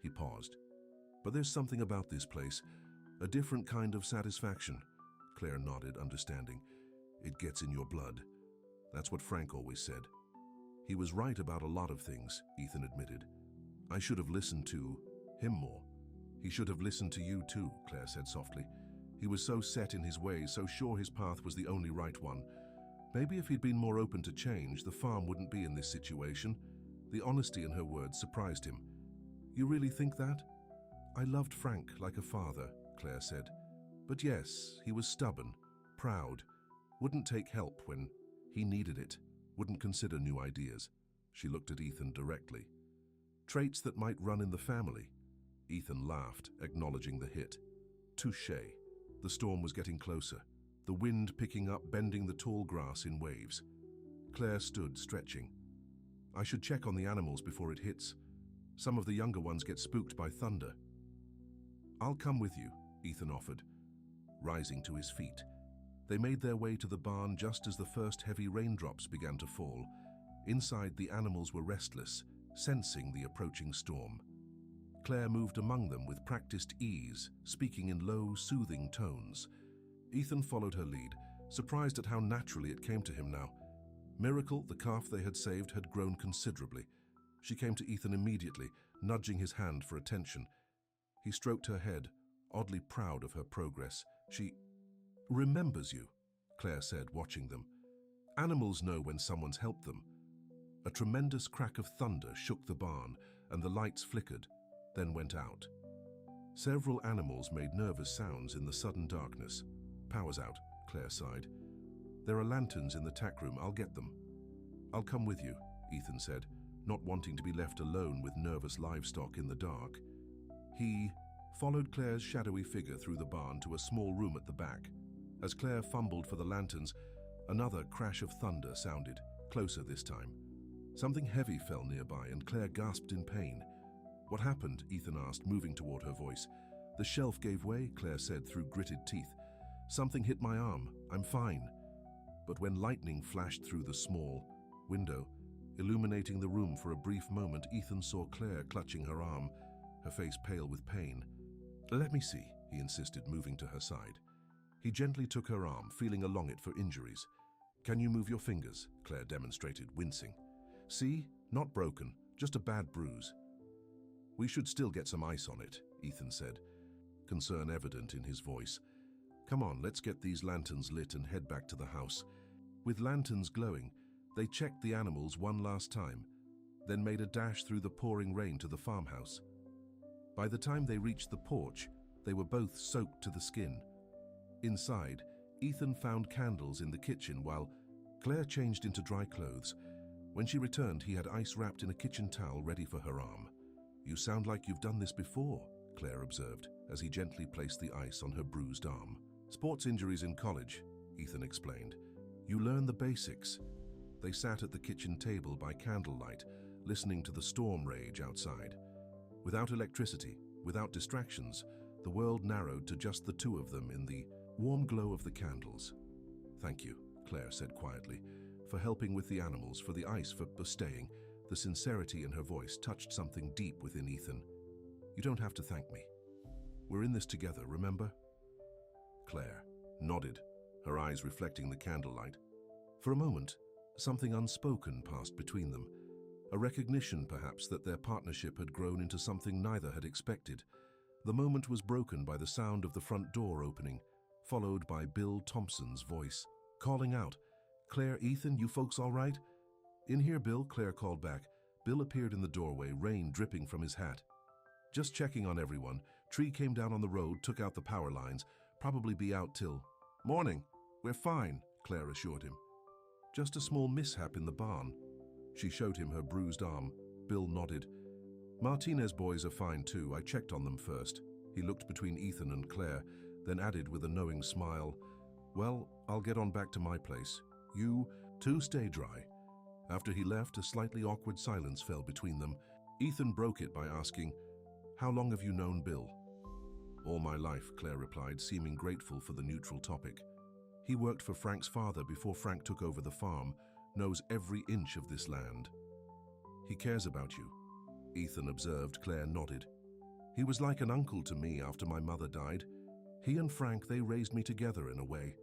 He paused. But there's something about this place, a different kind of satisfaction. Claire nodded, understanding. It gets in your blood. That's what Frank always said. He was right about a lot of things, Ethan admitted. I should have listened to him more. He should have listened to you too, Claire said softly. He was so set in his ways, so sure his path was the only right one. Maybe if he'd been more open to change, the farm wouldn't be in this situation. The honesty in her words surprised him. You really think that? I loved Frank like a father, Claire said. But yes, he was stubborn, proud, wouldn't take help when he needed it, wouldn't consider new ideas. She looked at Ethan directly. Traits that might run in the family. Ethan laughed, acknowledging the hit. Touché. The storm was getting closer, the wind picking up, bending the tall grass in waves. Claire stood, stretching. I should check on the animals before it hits. Some of the younger ones get spooked by thunder. I'll come with you, Ethan offered, rising to his feet. They made their way to the barn just as the first heavy raindrops began to fall. Inside, the animals were restless, sensing the approaching storm. Claire moved among them with practiced ease, speaking in low, soothing tones. Ethan followed her lead, surprised at how naturally it came to him now. Miracle, the calf they had saved, had grown considerably. She came to Ethan immediately, nudging his hand for attention. He stroked her head, oddly proud of her progress. She remembers you, Claire said, watching them. Animals know when someone's helped them. A tremendous crack of thunder shook the barn, and the lights flickered, then went out. Several animals made nervous sounds in the sudden darkness. Power's out, Claire sighed. There are lanterns in the tack room, I'll get them. I'll come with you, Ethan said, not wanting to be left alone with nervous livestock in the dark. He followed Claire's shadowy figure through the barn to a small room at the back. As Claire fumbled for the lanterns, another crash of thunder sounded, closer this time. Something heavy fell nearby, and Claire gasped in pain. What happened? Ethan asked, moving toward her voice. The shelf gave way, Claire said through gritted teeth. Something hit my arm. I'm fine. But when lightning flashed through the small window, illuminating the room for a brief moment, Ethan saw Claire clutching her arm, her face pale with pain. Let me see, he insisted, moving to her side. He gently took her arm, feeling along it for injuries. "Can you move your fingers?" Claire demonstrated, wincing. "See? Not broken, just a bad bruise." "We should still get some ice on it," Ethan said, concern evident in his voice. "Come on, let's get these lanterns lit and head back to the house." With lanterns glowing, they checked the animals one last time, then made a dash through the pouring rain to the farmhouse. By the time they reached the porch, they were both soaked to the skin. Inside, Ethan found candles in the kitchen while Claire changed into dry clothes. When she returned, he had ice wrapped in a kitchen towel ready for her arm. "You sound like you've done this before," Claire observed, as he gently placed the ice on her bruised arm. "Sports injuries in college," Ethan explained. "You learn the basics." They sat at the kitchen table by candlelight, listening to the storm rage outside. Without electricity, without distractions, the world narrowed to just the two of them in the warm glow of the candles. "Thank you," Claire said quietly, "for helping with the animals, for the ice, for staying." The sincerity in her voice touched something deep within Ethan. "You don't have to thank me. We're in this together, remember?" Claire nodded, her eyes reflecting the candlelight. For a moment, something unspoken passed between them. A recognition, perhaps, that their partnership had grown into something neither had expected. The moment was broken by the sound of the front door opening, followed by Bill Thompson's voice, calling out, "Claire, Ethan, you folks all right?" "In here, Bill," Claire called back. Bill appeared in the doorway, rain dripping from his hat. "Just checking on everyone. Tree came down on the road, took out the power lines. Probably be out till..." "Morning. We're fine," Claire assured him. "Just a small mishap in the barn." She showed him her bruised arm. Bill nodded. "Martinez boys are fine too. I checked on them first." He looked between Ethan and Claire, then added with a knowing smile, "Well, I'll get on back to my place. You two stay dry." After he left, a slightly awkward silence fell between them. Ethan broke it by asking, "How long have you known Bill?" "All my life," Claire replied, seeming grateful for the neutral topic. "He worked for Frank's father before Frank took over the farm, knows every inch of this land." "He cares about you," Ethan observed. Claire nodded. "He was like an uncle to me after my mother died. He and Frank, they raised me together in a way."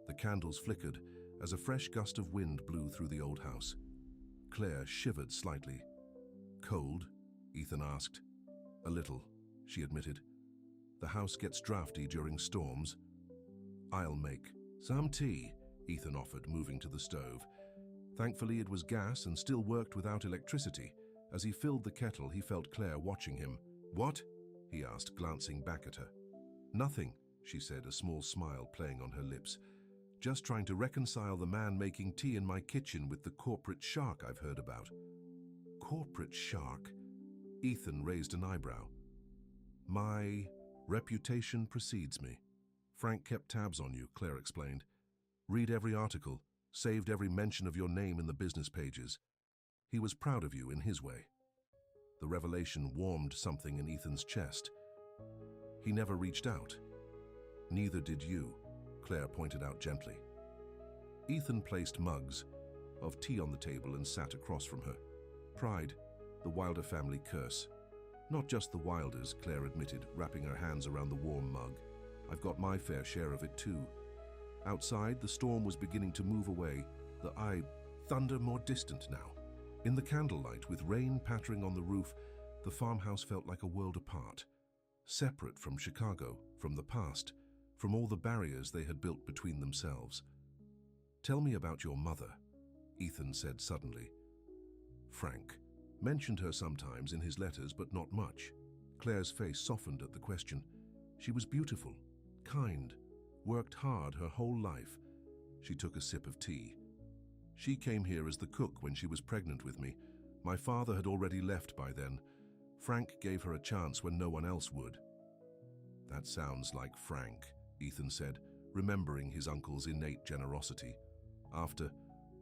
The candles flickered as a fresh gust of wind blew through the old house. Claire shivered slightly. "Cold?" Ethan asked. "A little," she admitted. "The house gets drafty during storms." "I'll make some tea," Ethan offered, moving to the stove. Thankfully, it was gas and still worked without electricity. As he filled the kettle, he felt Claire watching him. "What?" he asked, glancing back at her. "Nothing," she said, a small smile playing on her lips. "Just trying to reconcile the man making tea in my kitchen with the corporate shark I've heard about." "Corporate shark?" Ethan raised an eyebrow. "My reputation precedes me. Frank kept tabs on you," Claire explained. "Read every article, saved every mention of your name in the business pages. He was proud of you in his way." The revelation warmed something in Ethan's chest. "He never reached out." "Neither did you," Claire pointed out gently. Ethan placed mugs of tea on the table and sat across from her. "Pride, the Wilder family curse." "Not just the Wilders," Claire admitted, wrapping her hands around the warm mug. "I've got my fair share of it too." Outside, the storm was beginning to move away, the thunder more distant now. In the candlelight, with rain pattering on the roof, the farmhouse felt like a world apart, separate from Chicago, from the past, from all the barriers they had built between themselves. "Tell me about your mother," Ethan said suddenly. Frank mentioned her sometimes in his letters, but not much. Claire's face softened at the question. "She was beautiful, kind, worked hard her whole life." She took a sip of tea. "She came here as the cook when she was pregnant with me. My father had already left by then. Frank gave her a chance when no one else would." "That sounds like Frank," Ethan said, remembering his uncle's innate generosity. "After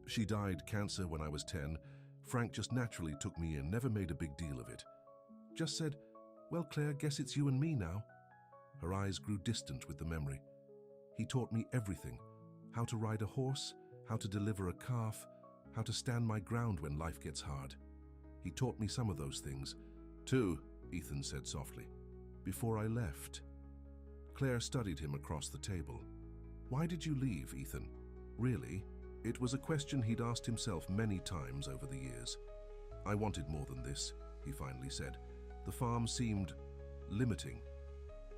she died cancer when I was 10, Frank just naturally took me in, never made a big deal of it. Just said, 'Well, Claire, guess it's you and me now.'" Her eyes grew distant with the memory. "He taught me everything. How to ride a horse, how to deliver a calf, how to stand my ground when life gets hard. He taught me some of those things, too," Ethan said softly, "before I left." Claire studied him across the table. Why did you leave, Ethan? Really? It was a question he'd asked himself many times over the years. I wanted more than this, he finally said. The farm seemed limiting.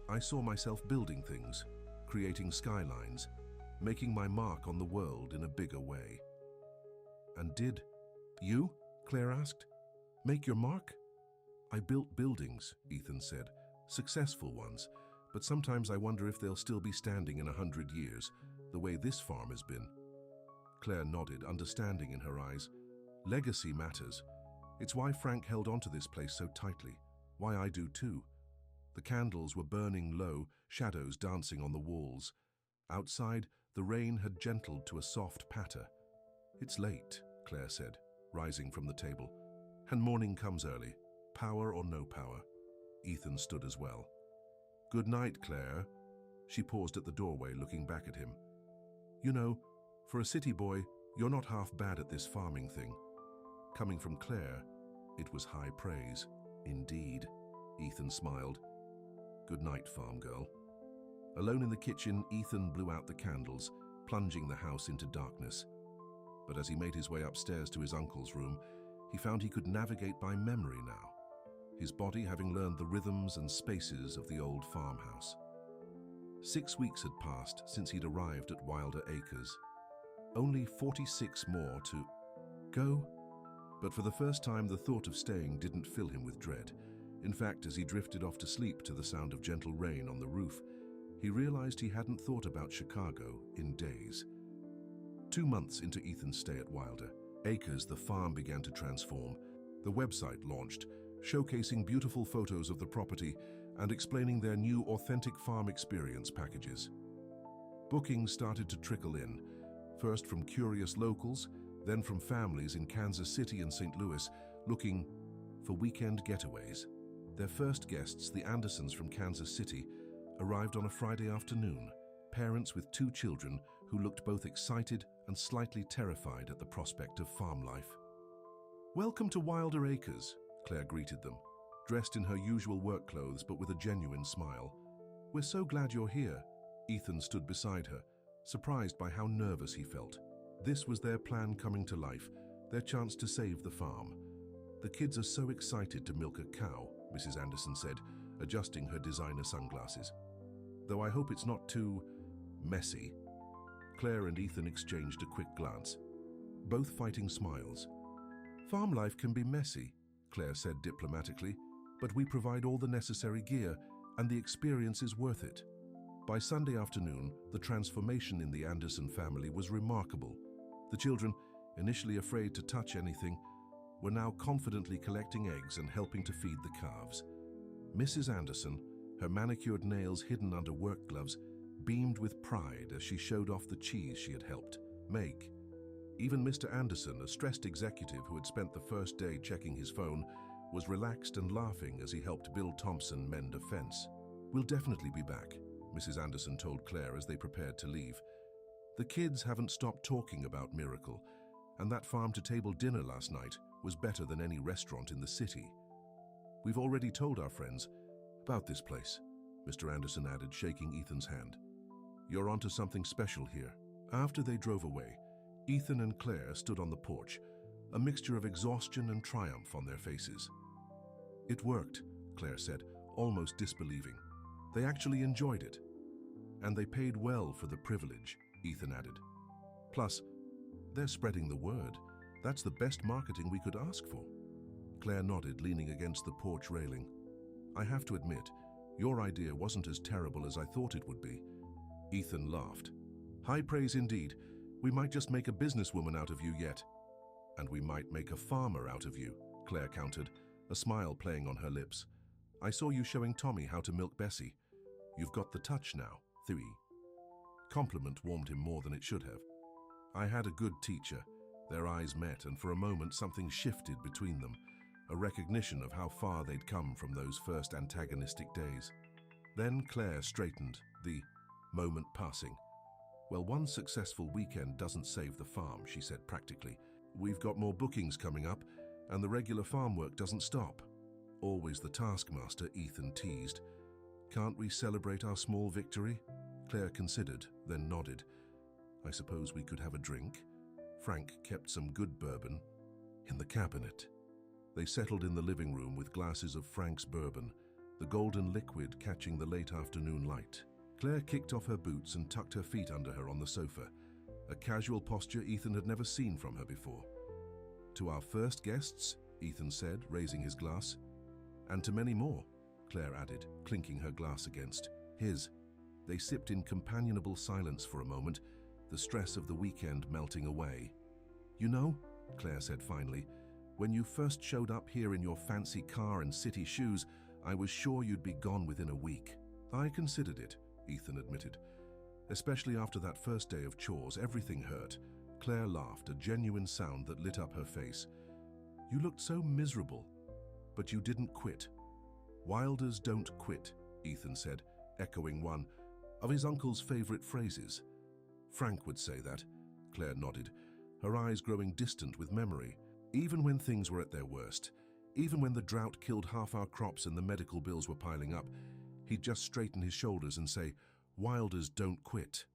I saw myself building things, creating skylines, making my mark on the world in a bigger way. And did you, Claire asked, make your mark? I built buildings, Ethan said, successful ones, but sometimes I wonder if they'll still be standing in 100 years, the way this farm has been. Claire nodded, understanding in her eyes. Legacy matters. It's why Frank held onto this place so tightly, why I do too. The candles were burning low, shadows dancing on the walls. Outside, the rain had gentled to a soft patter. It's late, Claire said, rising from the table. And morning comes early, power or no power. Ethan stood as well. Good night, Claire. She paused at the doorway, looking back at him. You know, for a city boy, you're not half bad at this farming thing. Coming from Claire, it was high praise. Indeed, Ethan smiled. Good night, farm girl. Alone in the kitchen, Ethan blew out the candles, plunging the house into darkness. But as he made his way upstairs to his uncle's room, he found he could navigate by memory now, his body having learned the rhythms and spaces of the old farmhouse. 6 weeks had passed since he'd arrived at Wilder Acres. Only 46 more to go. But for the first time, the thought of staying didn't fill him with dread. In fact, as he drifted off to sleep to the sound of gentle rain on the roof, he realized he hadn't thought about Chicago in days. 2 months into Ethan's stay at Wilder Acres, the farm began to transform. The website launched, showcasing beautiful photos of the property and explaining their new authentic farm experience packages. Bookings started to trickle in, first from curious locals, then from families in Kansas City and St. Louis looking for weekend getaways. Their first guests, the Andersons from Kansas City, arrived on a Friday afternoon, parents with 2 children who looked both excited and slightly terrified at the prospect of farm life. Welcome to Wilder Acres, Claire greeted them, dressed in her usual work clothes but with a genuine smile. We're so glad you're here. Ethan stood beside her, surprised by how nervous he felt. This was their plan coming to life, their chance to save the farm. The kids are so excited to milk a cow, Mrs. Anderson said, adjusting her designer sunglasses. Though I hope it's not too messy. Claire and Ethan exchanged a quick glance, both fighting smiles. Farm life can be messy, Claire said diplomatically, but we provide all the necessary gear and the experience is worth it. By Sunday afternoon, the transformation in the Anderson family was remarkable. The children, initially afraid to touch anything, were now confidently collecting eggs and helping to feed the calves. Mrs. Anderson, her manicured nails hidden under work gloves, beamed with pride as she showed off the cheese she had helped make. Even Mr. Anderson, a stressed executive who had spent the first day checking his phone, was relaxed and laughing as he helped Bill Thompson mend a fence. We'll definitely be back, Mrs. Anderson told Claire as they prepared to leave. The kids haven't stopped talking about Miracle, and that farm-to-table dinner last night was better than any restaurant in the city. We've already told our friends about this place, Mr. Anderson added, shaking Ethan's hand. You're onto something special here. After they drove away, Ethan and Claire stood on the porch, a mixture of exhaustion and triumph on their faces. It worked, Claire said, almost disbelieving. They actually enjoyed it. And they paid well for the privilege, Ethan added. Plus, they're spreading the word. That's the best marketing we could ask for. Claire nodded, leaning against the porch railing. I have to admit, your idea wasn't as terrible as I thought it would be. Ethan laughed. High praise indeed. We might just make a businesswoman out of you yet. And we might make a farmer out of you, Claire countered, a smile playing on her lips. I saw you showing Tommy how to milk Bessie. You've got the touch now, Thuy. Compliment warmed him more than it should have. I had a good teacher. Their eyes met, and for a moment something shifted between them, a recognition of how far they'd come from those first antagonistic days. Then Claire straightened, the moment passing. Well, one successful weekend doesn't save the farm, she said practically. We've got more bookings coming up, and the regular farm work doesn't stop. Always the taskmaster, Ethan teased. Can't we celebrate our small victory? Claire considered, then nodded. I suppose we could have a drink. Frank kept some good bourbon in the cabinet. They settled in the living room with glasses of Frank's bourbon, the golden liquid catching the late afternoon light. Claire kicked off her boots and tucked her feet under her on the sofa, a casual posture Ethan had never seen from her before. To our first guests, Ethan said, raising his glass. And to many more, Claire added, clinking her glass against his. They sipped in companionable silence for a moment, the stress of the weekend melting away. You know, Claire said finally, when you first showed up here in your fancy car and city shoes, I was sure you'd be gone within a week. I considered it, Ethan admitted. Especially after that first day of chores, everything hurt. Claire laughed, a genuine sound that lit up her face. You looked so miserable, but you didn't quit. Wilders don't quit, Ethan said, echoing one of his uncle's favorite phrases. Frank would say that, Claire nodded, her eyes growing distant with memory. Even when things were at their worst, even when the drought killed half our crops and the medical bills were piling up, he'd just straighten his shoulders and say, Wilders don't quit.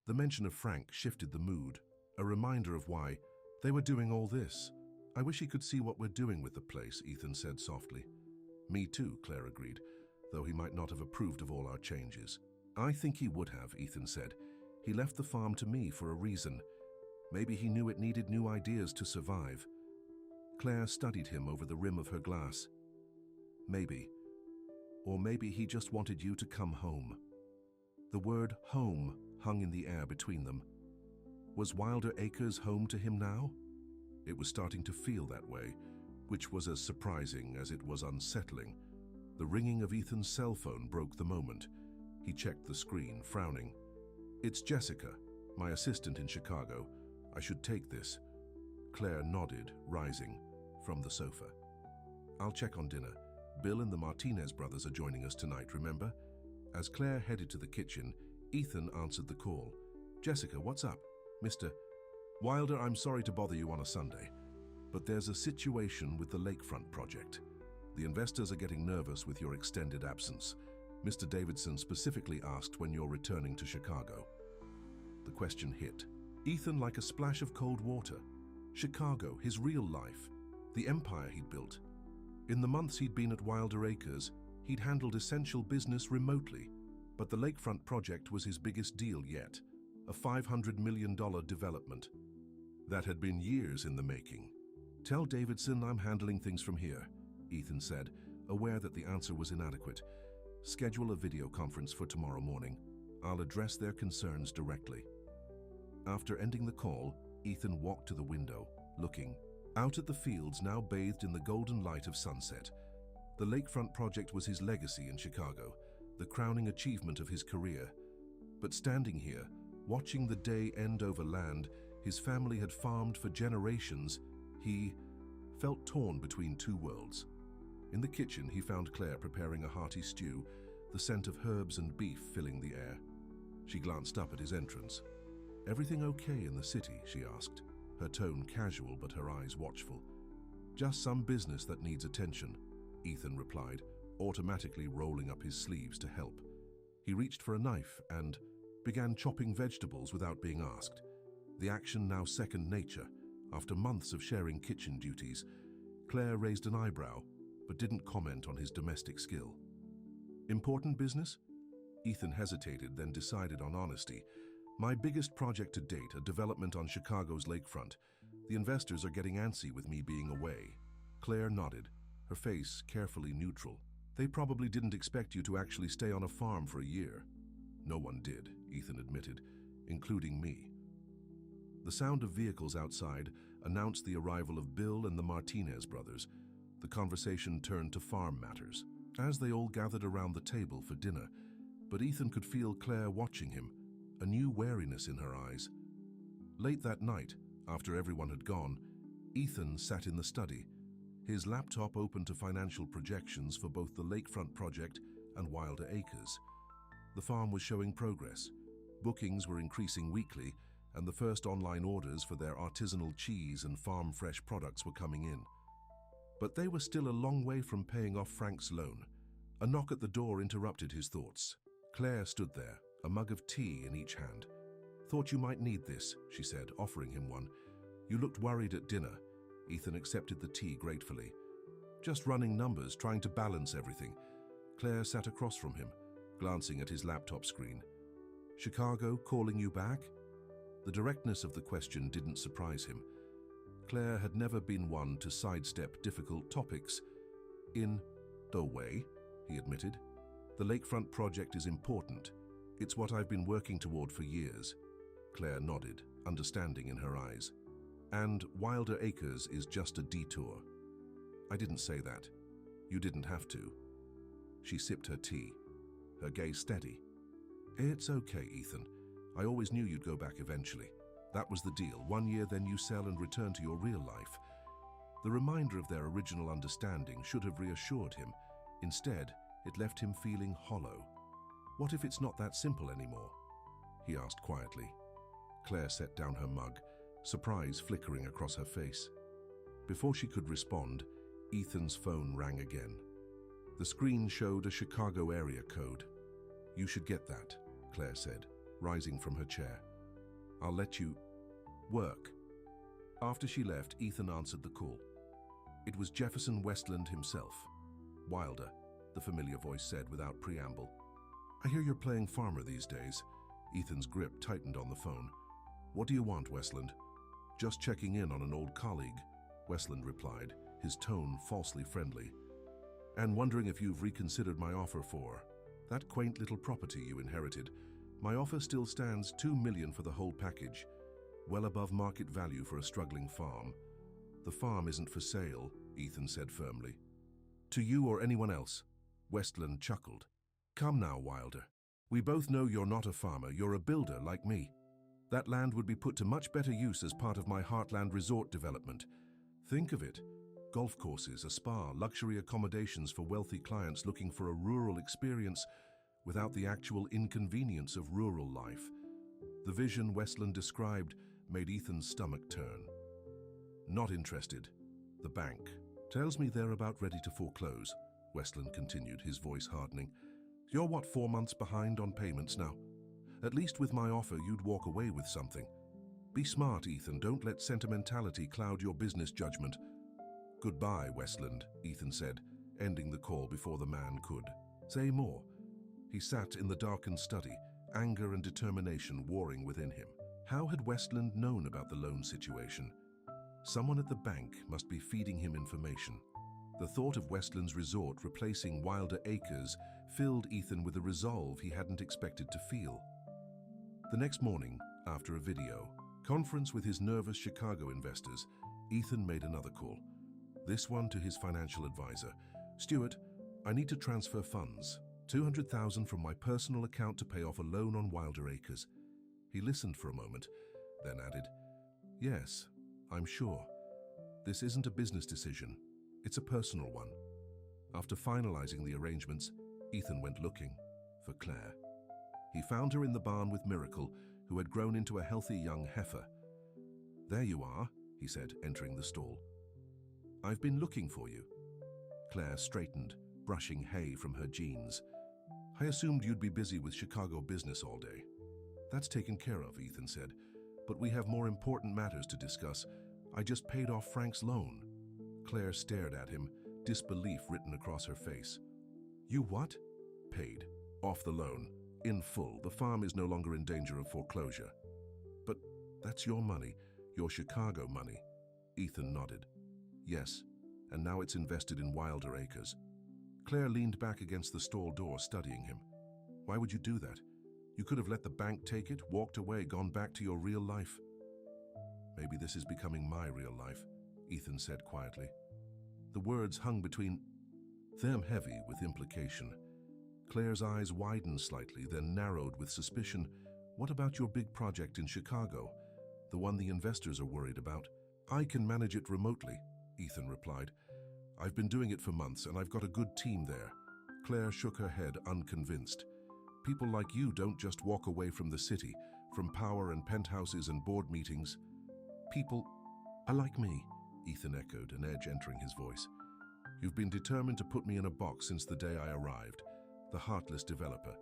The mention of Frank shifted the mood, a reminder of why they were doing all this. I wish he could see what we're doing with the place, Ethan said softly. Me too, Claire agreed, though he might not have approved of all our changes. I think he would have, Ethan said. He left the farm to me for a reason. Maybe he knew it needed new ideas to survive. Claire studied him over the rim of her glass. Maybe. Or maybe he just wanted you to come home. The word home hung in the air between them. Was Wilder Acres home to him now? It was starting to feel that way, which was as surprising as it was unsettling. The ringing of Ethan's cell phone broke the moment. He checked the screen, frowning. It's Jessica, my assistant in Chicago. I should take this. Claire nodded, rising from the sofa. I'll check on dinner. Bill and the Martinez brothers are joining us tonight, remember? As Claire headed to the kitchen, Ethan answered the call. Jessica, what's up? Mr. Wilder, I'm sorry to bother you on a Sunday, but there's a situation with the lakefront project. The investors are getting nervous with your extended absence. Mr. Davidson specifically asked when you're returning to Chicago. The question hit Ethan like a splash of cold water. Chicago, his real life, the empire he'd built. In the months he'd been at Wilder Acres, he'd handled essential business remotely, but the lakefront project was his biggest deal yet, a $500 million development. That had been years in the making. Tell Davidson I'm handling things from here, Ethan said, aware that the answer was inadequate. Schedule a video conference for tomorrow morning. I'll address their concerns directly. After ending the call, Ethan walked to the window, looking out at the fields now bathed in the golden light of sunset. The lakefront project was his legacy in Chicago, the crowning achievement of his career. But standing here, watching the day end over land his family had farmed for generations, he felt torn between two worlds. In the kitchen, he found Claire preparing a hearty stew, the scent of herbs and beef filling the air. She glanced up at his entrance. Everything okay in the city, she asked, her tone casual but her eyes watchful. Just some business that needs attention, Ethan replied, automatically rolling up his sleeves to help. He reached for a knife and began chopping vegetables without being asked. The action now second nature. After months of sharing kitchen duties, Claire raised an eyebrow, but didn't comment on his domestic skill. Important business? Ethan hesitated, then decided on honesty. My biggest project to date, a development on Chicago's lakefront. The investors are getting antsy with me being away. Claire nodded, her face carefully neutral. They probably didn't expect you to actually stay on a farm for a year. No one did, Ethan admitted, including me. The sound of vehicles outside announced the arrival of Bill and the Martinez brothers. The conversation turned to farm matters, as they all gathered around the table for dinner. But Ethan could feel Claire watching him, a new wariness in her eyes. Late that night, after everyone had gone, Ethan sat in the study, his laptop open to financial projections for both the lakefront project and Wilder Acres. The farm was showing progress. Bookings were increasing weekly, and the first online orders for their artisanal cheese and farm-fresh products were coming in. But they were still a long way from paying off Frank's loan. A knock at the door interrupted his thoughts. Claire stood there, a mug of tea in each hand. "Thought you might need this," she said, offering him one. "You looked worried at dinner." Ethan accepted the tea gratefully. "Just running numbers, trying to balance everything." Claire sat across from him, glancing at his laptop screen. "Chicago calling you back?" The directness of the question didn't surprise him. Claire had never been one to sidestep difficult topics. "In the way," he admitted. "The lakefront project is important. It's what I've been working toward for years." Claire nodded, understanding in her eyes. "And Wilder Acres is just a detour." "I didn't say that. You didn't have to." She sipped her tea, her gaze steady. "It's okay, Ethan. I always knew you'd go back eventually. That was the deal. 1 year, then you sell and return to your real life." The reminder of their original understanding should have reassured him. Instead, it left him feeling hollow. "What if it's not that simple anymore?" he asked quietly. Claire set down her mug, surprise flickering across her face. Before she could respond, Ethan's phone rang again. The screen showed a Chicago area code. "You should get that," Claire said, rising from her chair. "I'll let you work." After she left, Ethan answered the call. It was Jefferson Westland himself. "Wilder," the familiar voice said without preamble. "I hear you're playing farmer these days." Ethan's grip tightened on the phone. "What do you want, Westland?" "Just checking in on an old colleague," Westland replied, his tone falsely friendly. "And wondering if you've reconsidered my offer for that quaint little property you inherited. My offer still stands $2 million for the whole package, well above market value for a struggling farm." "The farm isn't for sale," Ethan said firmly. "To you or anyone else," Westland chuckled. "Come now, Wilder. We both know you're not a farmer, you're a builder like me. That land would be put to much better use as part of my Heartland resort development. Think of it. Golf courses, a spa, luxury accommodations for wealthy clients looking for a rural experience without the actual inconvenience of rural life." The vision Westland described made Ethan's stomach turn. "Not interested. The bank tells me they're about ready to foreclose," Westland continued, his voice hardening. "You're what, 4 months behind on payments now? At least with my offer, you'd walk away with something. Be smart, Ethan. Don't let sentimentality cloud your business judgment." "Goodbye, Westland," Ethan said, ending the call before the man could say more. He sat in the darkened study, anger and determination warring within him. How had Westland known about the loan situation? Someone at the bank must be feeding him information. The thought of Westland's resort replacing Wilder Acres filled Ethan with a resolve he hadn't expected to feel. The next morning, after a video conference with his nervous Chicago investors, Ethan made another call. This one to his financial advisor. "Stuart, I need to transfer funds. $200,000 from my personal account to pay off a loan on Wilder Acres." He listened for a moment, then added, "Yes, I'm sure. This isn't a business decision. It's a personal one." After finalizing the arrangements, Ethan went looking for Claire. He found her in the barn with Miracle, who had grown into a healthy young heifer. "There you are," he said, entering the stall. "I've been looking for you." Claire straightened, brushing hay from her jeans. "I assumed you'd be busy with Chicago business all day." "That's taken care of," Ethan said. "But we have more important matters to discuss. I just paid off Frank's loan." Claire stared at him, disbelief written across her face. "You what?" "Paid. Off the loan. In full. The farm is no longer in danger of foreclosure." "But that's your money, your Chicago money." Ethan nodded. "Yes, and now it's invested in Wilder Acres." Claire leaned back against the stall door, studying him. "Why would you do that? You could have let the bank take it, walked away, gone back to your real life." "Maybe this is becoming my real life," Ethan said quietly. The words hung between them, heavy with implication. Claire's eyes widened slightly, then narrowed with suspicion. "What about your big project in Chicago? The one the investors are worried about?" "I can manage it remotely," Ethan replied. "I've been doing it for months, and I've got a good team there." Claire shook her head, unconvinced. "People like you don't just walk away from the city, from power and penthouses and board meetings." "People like me," Ethan echoed, an edge entering his voice. "You've been determined to put me in a box since the day I arrived. The heartless developer."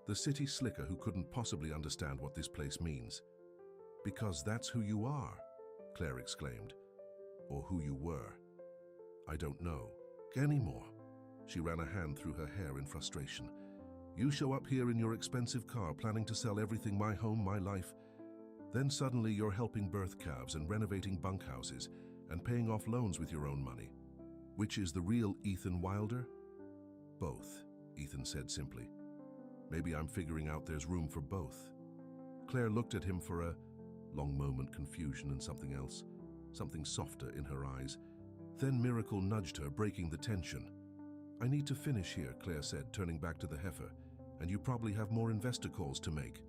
The city slicker who couldn't possibly understand what this place means. Because that's who you are, Claire exclaimed. Or who you were. I don't know anymore. She ran a hand through her hair in frustration. You show up here in your expensive car planning to sell everything, my home, my life. Then suddenly you're helping birth calves and renovating bunkhouses and paying off loans with your own money. Which is the real Ethan Wilder? Both, Ethan said simply. Maybe I'm figuring out there's room for both. Claire looked at him for a long moment, confusion and something else, something softer in her eyes. Then Miracle nudged her, breaking the tension. I need to finish here, Claire said, turning back to the heifer, and you probably have more investor calls to make.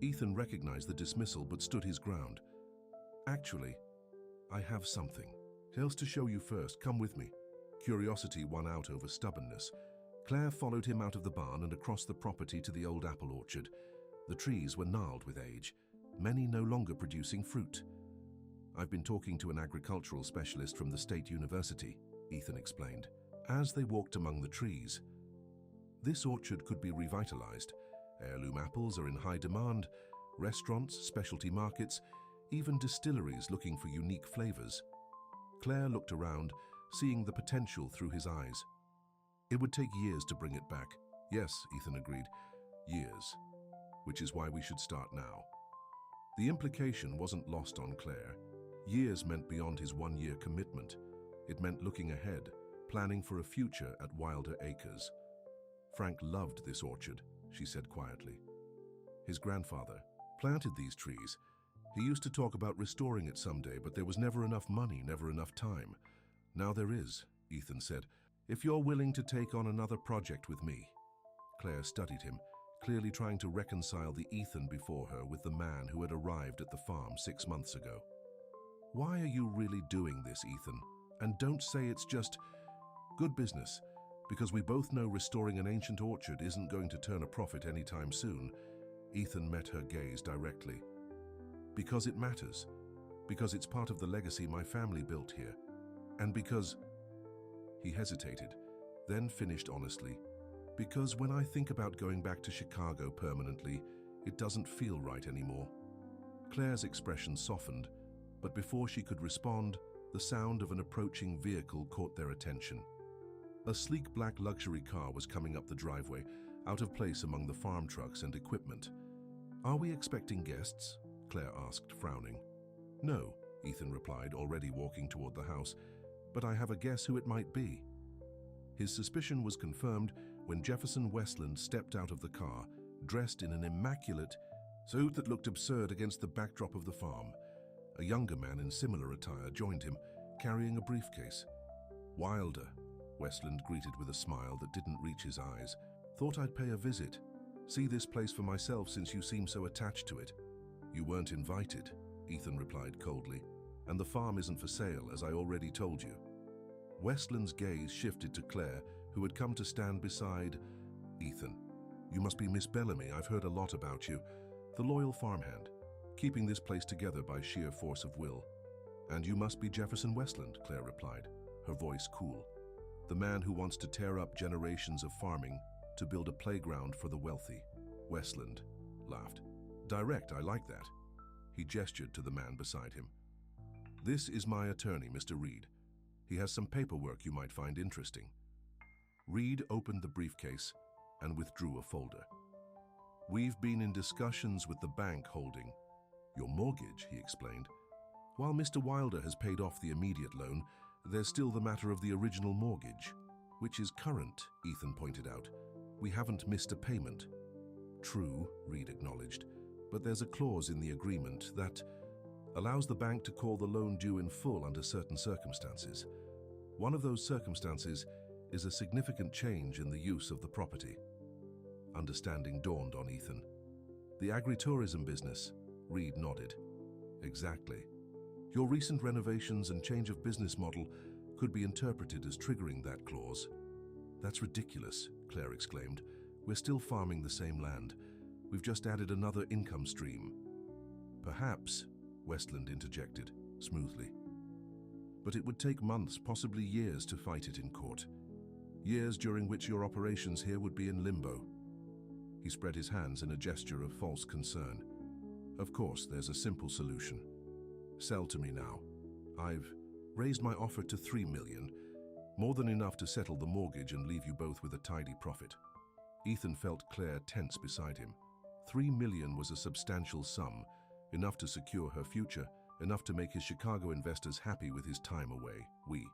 Ethan recognized the dismissal but stood his ground. Actually, I have something else to show you first. Come with me. Curiosity won out over stubbornness. Claire followed him out of the barn and across the property to the old apple orchard. The trees were gnarled with age, many no longer producing fruit. I've been talking to an agricultural specialist from the state university, Ethan explained, as they walked among the trees. This orchard could be revitalized. Heirloom apples are in high demand. Restaurants, specialty markets, even distilleries looking for unique flavors. Claire looked around, seeing the potential through his eyes. It would take years to bring it back. Yes, Ethan agreed, years. Which is why we should start now. The implication wasn't lost on Claire. Years meant beyond his one-year commitment. It meant looking ahead, planning for a future at Wilder Acres. Frank loved this orchard, she said quietly. His grandfather planted these trees. He used to talk about restoring it someday, but there was never enough money, never enough time. Now there is, Ethan said, if you're willing to take on another project with me. Claire studied him, clearly trying to reconcile the Ethan before her with the man who had arrived at the farm 6 months ago. Why are you really doing this, Ethan? And don't say it's just good business, because we both know restoring an ancient orchard isn't going to turn a profit anytime soon. Ethan met her gaze directly. Because it matters. Because it's part of the legacy my family built here. And because... He hesitated, then finished honestly. Because when I think about going back to Chicago permanently, it doesn't feel right anymore. Claire's expression softened, but before she could respond, the sound of an approaching vehicle caught their attention. A sleek black luxury car was coming up the driveway, out of place among the farm trucks and equipment. Are we expecting guests? Claire asked, frowning. No, Ethan replied, already walking toward the house, but I have a guess who it might be. His suspicion was confirmed when Jefferson Westland stepped out of the car, dressed in an immaculate suit that looked absurd against the backdrop of the farm. A younger man in similar attire joined him, carrying a briefcase. Wilder, Westland greeted with a smile that didn't reach his eyes. Thought I'd pay a visit. See this place for myself since you seem so attached to it. You weren't invited, Ethan replied coldly, and the farm isn't for sale, as I already told you. Westland's gaze shifted to Claire, who had come to stand beside Ethan. You must be Miss Bellamy. I've heard a lot about you. The loyal farmhand, keeping this place together by sheer force of will. And you must be Jefferson Westland, Claire replied, her voice cool. The man who wants to tear up generations of farming to build a playground for the wealthy. Westland laughed. Direct, I like that. He gestured to the man beside him. This is my attorney, Mr. Reed. He has some paperwork you might find interesting. Reed opened the briefcase and withdrew a folder. We've been in discussions with the bank holding your mortgage, he explained. While Mr. Wilder has paid off the immediate loan, there's still the matter of the original mortgage, which is current, Ethan pointed out. We haven't missed a payment. True, Reed acknowledged, but there's a clause in the agreement that allows the bank to call the loan due in full under certain circumstances. One of those circumstances is a significant change in the use of the property. Understanding dawned on Ethan. The agritourism business, Reed nodded. Exactly. Your recent renovations and change of business model could be interpreted as triggering that clause. That's ridiculous, Claire exclaimed. We're still farming the same land. We've just added another income stream. Perhaps, Westland interjected, smoothly. But it would take months, possibly years, to fight it in court. Years during which your operations here would be in limbo. He spread his hands in a gesture of false concern. Of course, there's a simple solution. Sell to me now. I've raised my offer to $3 million, more than enough to settle the mortgage and leave you both with a tidy profit. Ethan felt Claire tense beside him. $3 million was a substantial sum, enough to secure her future, enough to make his Chicago investors happy with his time away. We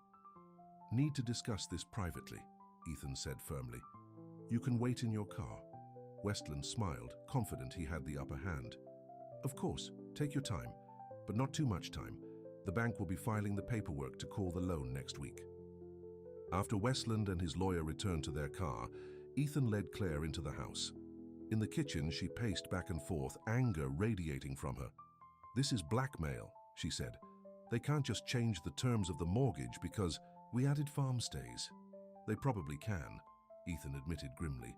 need to discuss this privately, Ethan said firmly. You can wait in your car. Westland smiled, confident he had the upper hand. Of course, take your time, but not too much time. The bank will be filing the paperwork to call the loan next week. After Westland and his lawyer returned to their car, Ethan led Claire into the house. In the kitchen, she paced back and forth, anger radiating from her. This is blackmail, she said. They can't just change the terms of the mortgage because we added farm stays. They probably can, Ethan admitted grimly.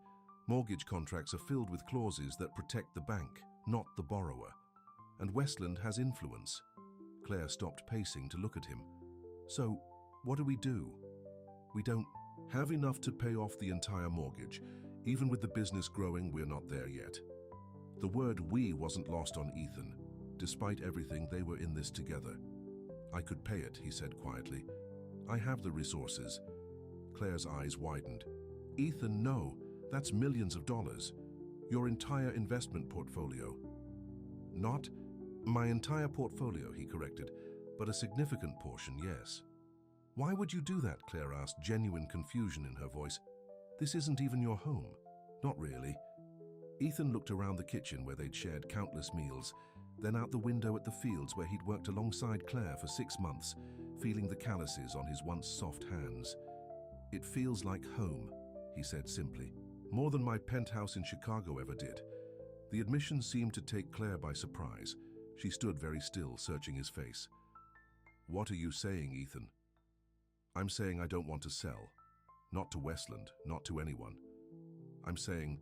Mortgage contracts are filled with clauses that protect the bank, not the borrower. And Westland has influence. Claire stopped pacing to look at him. So, what do? We don't have enough to pay off the entire mortgage. Even with the business growing, we're not there yet. The word "we" wasn't lost on Ethan. Despite everything, they were in this together. I could pay it, he said quietly. I have the resources. Claire's eyes widened. Ethan, no, that's millions of dollars. Your entire investment portfolio. Not my entire portfolio, he corrected, but a significant portion, yes. Why would you do that? Claire asked, genuine confusion in her voice. This isn't even your home. Not really. Ethan looked around the kitchen where they'd shared countless meals, then out the window at the fields where he'd worked alongside Claire for 6 months, feeling the calluses on his once soft hands. It feels like home, he said simply, more than my penthouse in Chicago ever did. The admission seemed to take Claire by surprise. She stood very still, searching his face. What are you saying, Ethan? I'm saying I don't want to sell. Not to Westland, not to anyone. I'm saying,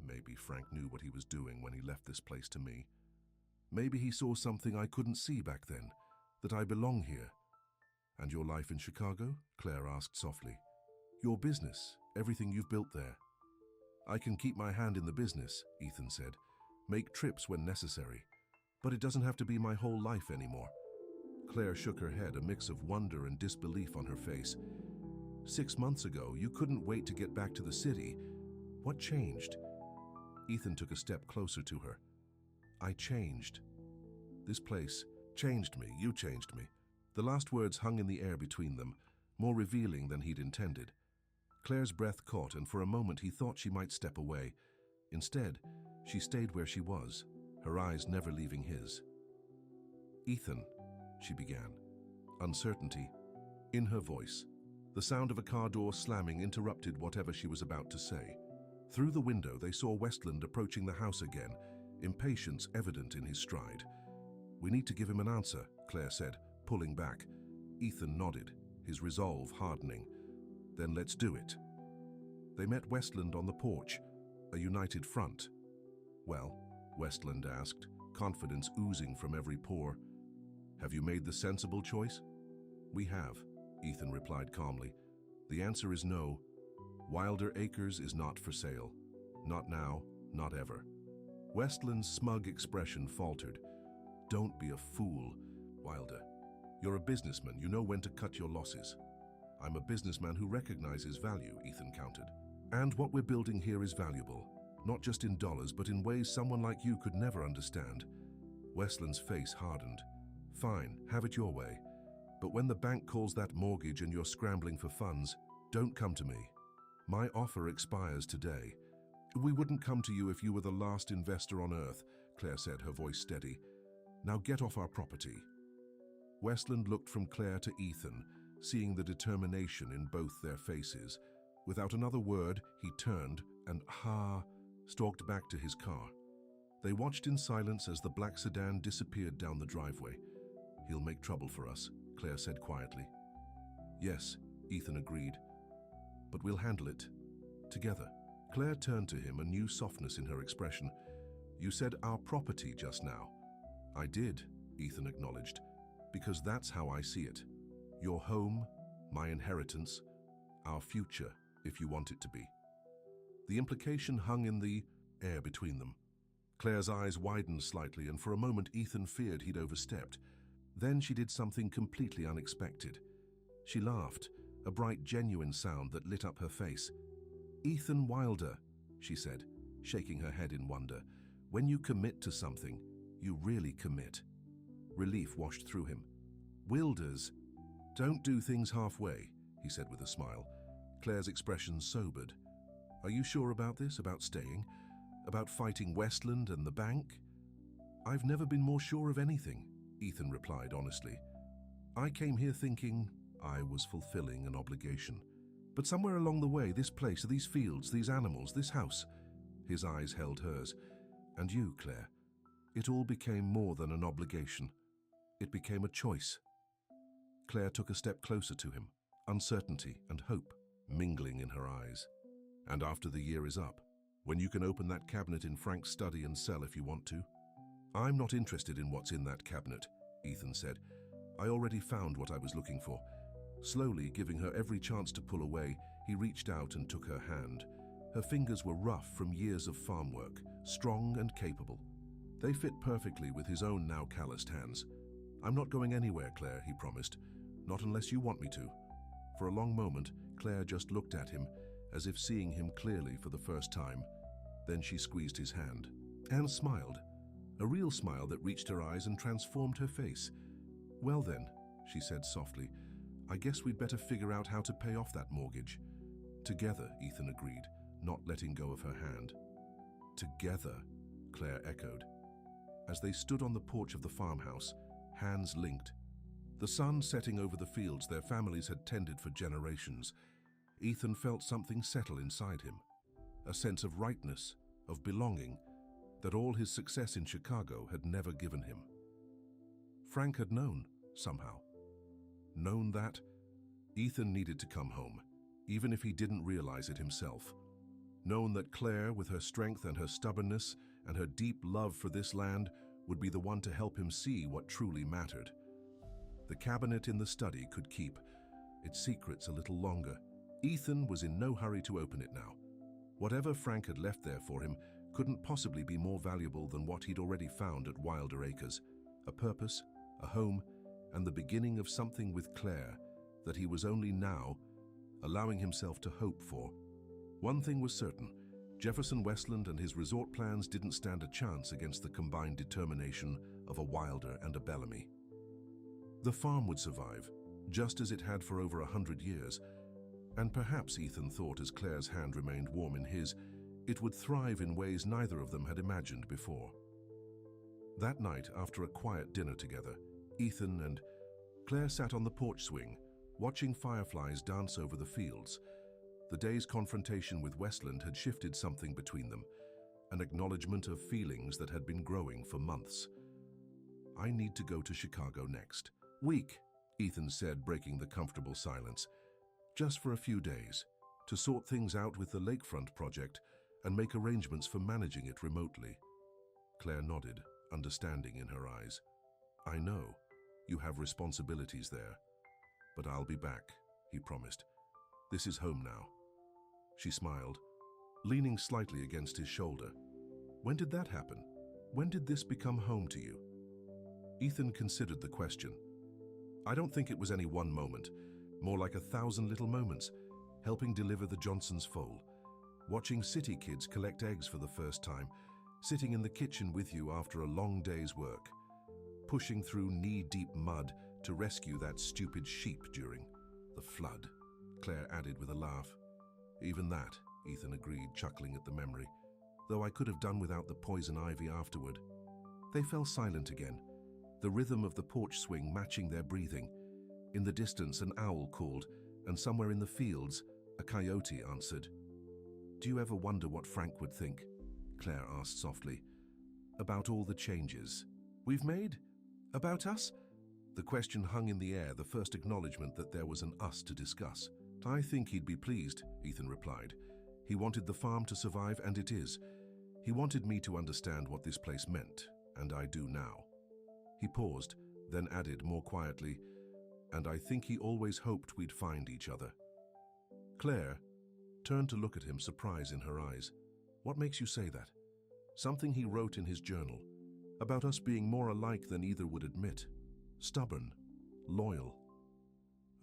maybe Frank knew what he was doing when he left this place to me. Maybe he saw something I couldn't see back then, that I belong here. And your life in Chicago? Claire asked softly. Your business, everything you've built there. I can keep my hand in the business, Ethan said. Make trips when necessary. But it doesn't have to be my whole life anymore. Claire shook her head, a mix of wonder and disbelief on her face. 6 months ago, you couldn't wait to get back to the city. What changed? Ethan took a step closer to her. I changed. This place changed me. You changed me. The last words hung in the air between them, more revealing than he'd intended. Claire's breath caught, and for a moment he thought she might step away. Instead, she stayed where she was, her eyes never leaving his. Ethan, she began, uncertainty in her voice. The sound of a car door slamming interrupted whatever she was about to say. Through the window, they saw Westland approaching the house again, impatience evident in his stride. We need to give him an answer, Claire said, pulling back. Ethan nodded, his resolve hardening. Then let's do it. They met Westland on the porch, a united front. Well, Westland asked, confidence oozing from every pore. Have you made the sensible choice? We have, Ethan replied calmly. The answer is no. Wilder Acres is not for sale. Not now, not ever. Westland's smug expression faltered. Don't be a fool, Wilder. You're a businessman, you know when to cut your losses. I'm a businessman who recognizes value, Ethan countered. And what we're building here is valuable, not just in dollars, but in ways someone like you could never understand. Westland's face hardened. Fine, have it your way. But when the bank calls that mortgage and you're scrambling for funds, don't come to me. My offer expires today. We wouldn't come to you if you were the last investor on earth, Claire said, her voice steady. Now get off our property. Westland looked from Claire to Ethan, seeing the determination in both their faces. Without another word, he turned and, stalked back to his car. They watched in silence as the black sedan disappeared down the driveway. He'll make trouble for us, Claire said quietly. Yes, Ethan agreed. But we'll handle it. Together. Claire turned to him, a new softness in her expression. You said our property just now. I did, Ethan acknowledged, because that's how I see it. Your home, my inheritance, our future, if you want it to be. The implication hung in the air between them. Claire's eyes widened slightly, and for a moment Ethan feared he'd overstepped. Then she did something completely unexpected. She laughed, a bright, genuine sound that lit up her face. "Ethan Wilder," she said, shaking her head in wonder. "When you commit to something, you really commit." Relief washed through him. "Wilders, don't do things halfway," he said with a smile. Claire's expression sobered. "Are you sure about this, about staying? About fighting Westland and the bank?" "I've never been more sure of anything," Ethan replied honestly. "I came here thinking I was fulfilling an obligation. But somewhere along the way, this place, these fields, these animals, this house," his eyes held hers, "and you, Claire, it all became more than an obligation. It became a choice." Claire took a step closer to him, uncertainty and hope mingling in her eyes. "And after the year is up, when you can open that cabinet in Frank's study and sell if you want to?" "I'm not interested in what's in that cabinet," Ethan said. "I already found what I was looking for." Slowly, giving her every chance to pull away, he reached out and took her hand. Her fingers were rough from years of farm work, strong and capable. They fit perfectly with his own now calloused hands. "I'm not going anywhere, Claire," he promised. "Not unless you want me to." For a long moment, Claire just looked at him, as if seeing him clearly for the first time. Then she squeezed his hand and smiled, a real smile that reached her eyes and transformed her face. "Well then," she said softly, "I guess we'd better figure out how to pay off that mortgage." "Together," Ethan agreed, not letting go of her hand. "Together," Claire echoed. As they stood on the porch of the farmhouse, hands linked, the sun setting over the fields their families had tended for generations, Ethan felt something settle inside him, a sense of rightness, of belonging, that all his success in Chicago had never given him. Frank had known, somehow. Known that Ethan needed to come home, even if he didn't realize it himself. Known that Claire, with her strength and her stubbornness and her deep love for this land, would be the one to help him see what truly mattered. The cabinet in the study could keep its secrets a little longer. Ethan was in no hurry to open it now. Whatever Frank had left there for him couldn't possibly be more valuable than what he'd already found at Wilder Acres. A purpose, a home, and the beginning of something with Claire that he was only now allowing himself to hope for. One thing was certain: Jefferson Westland and his resort plans didn't stand a chance against the combined determination of a Wilder and a Bellamy. The farm would survive, just as it had for over 100 years, and perhaps, Ethan thought as Claire's hand remained warm in his, it would thrive in ways neither of them had imagined before. That night, after a quiet dinner together, Ethan and Claire sat on the porch swing, watching fireflies dance over the fields. The day's confrontation with Westland had shifted something between them, an acknowledgement of feelings that had been growing for months. "I need to go to Chicago next week," Ethan said, breaking the comfortable silence. "Just for a few days, to sort things out with the lakefront project and make arrangements for managing it remotely." Claire nodded, understanding in her eyes. "I know. You have responsibilities there. But I'll be back," he promised. "This is home now." She smiled, leaning slightly against his shoulder. "When did that happen? When did this become home to you?" Ethan considered the question. "I don't think it was any one moment, more like 1,000 little moments, helping deliver the Johnsons' foal, watching city kids collect eggs for the first time, sitting in the kitchen with you after a long day's work, pushing through knee-deep mud to rescue that stupid sheep during the flood," Claire added with a laugh. "Even that," Ethan agreed, chuckling at the memory, "though I could have done without the poison ivy afterward." They fell silent again, the rhythm of the porch swing matching their breathing. In the distance, an owl called, and somewhere in the fields, a coyote answered. "Do you ever wonder what Frank would think?" Claire asked softly. "About all the changes we've made? About us?" The question hung in the air, the first acknowledgement that there was an us to discuss. "I think he'd be pleased," Ethan replied. "He wanted the farm to survive, and it is. He wanted me to understand what this place meant, and I do now." He paused, then added more quietly, "And I think he always hoped we'd find each other." Claire turned to look at him, surprise in her eyes. "What makes you say that?" something he wrote in his journal, about us being more alike than either would admit. Stubborn, loyal.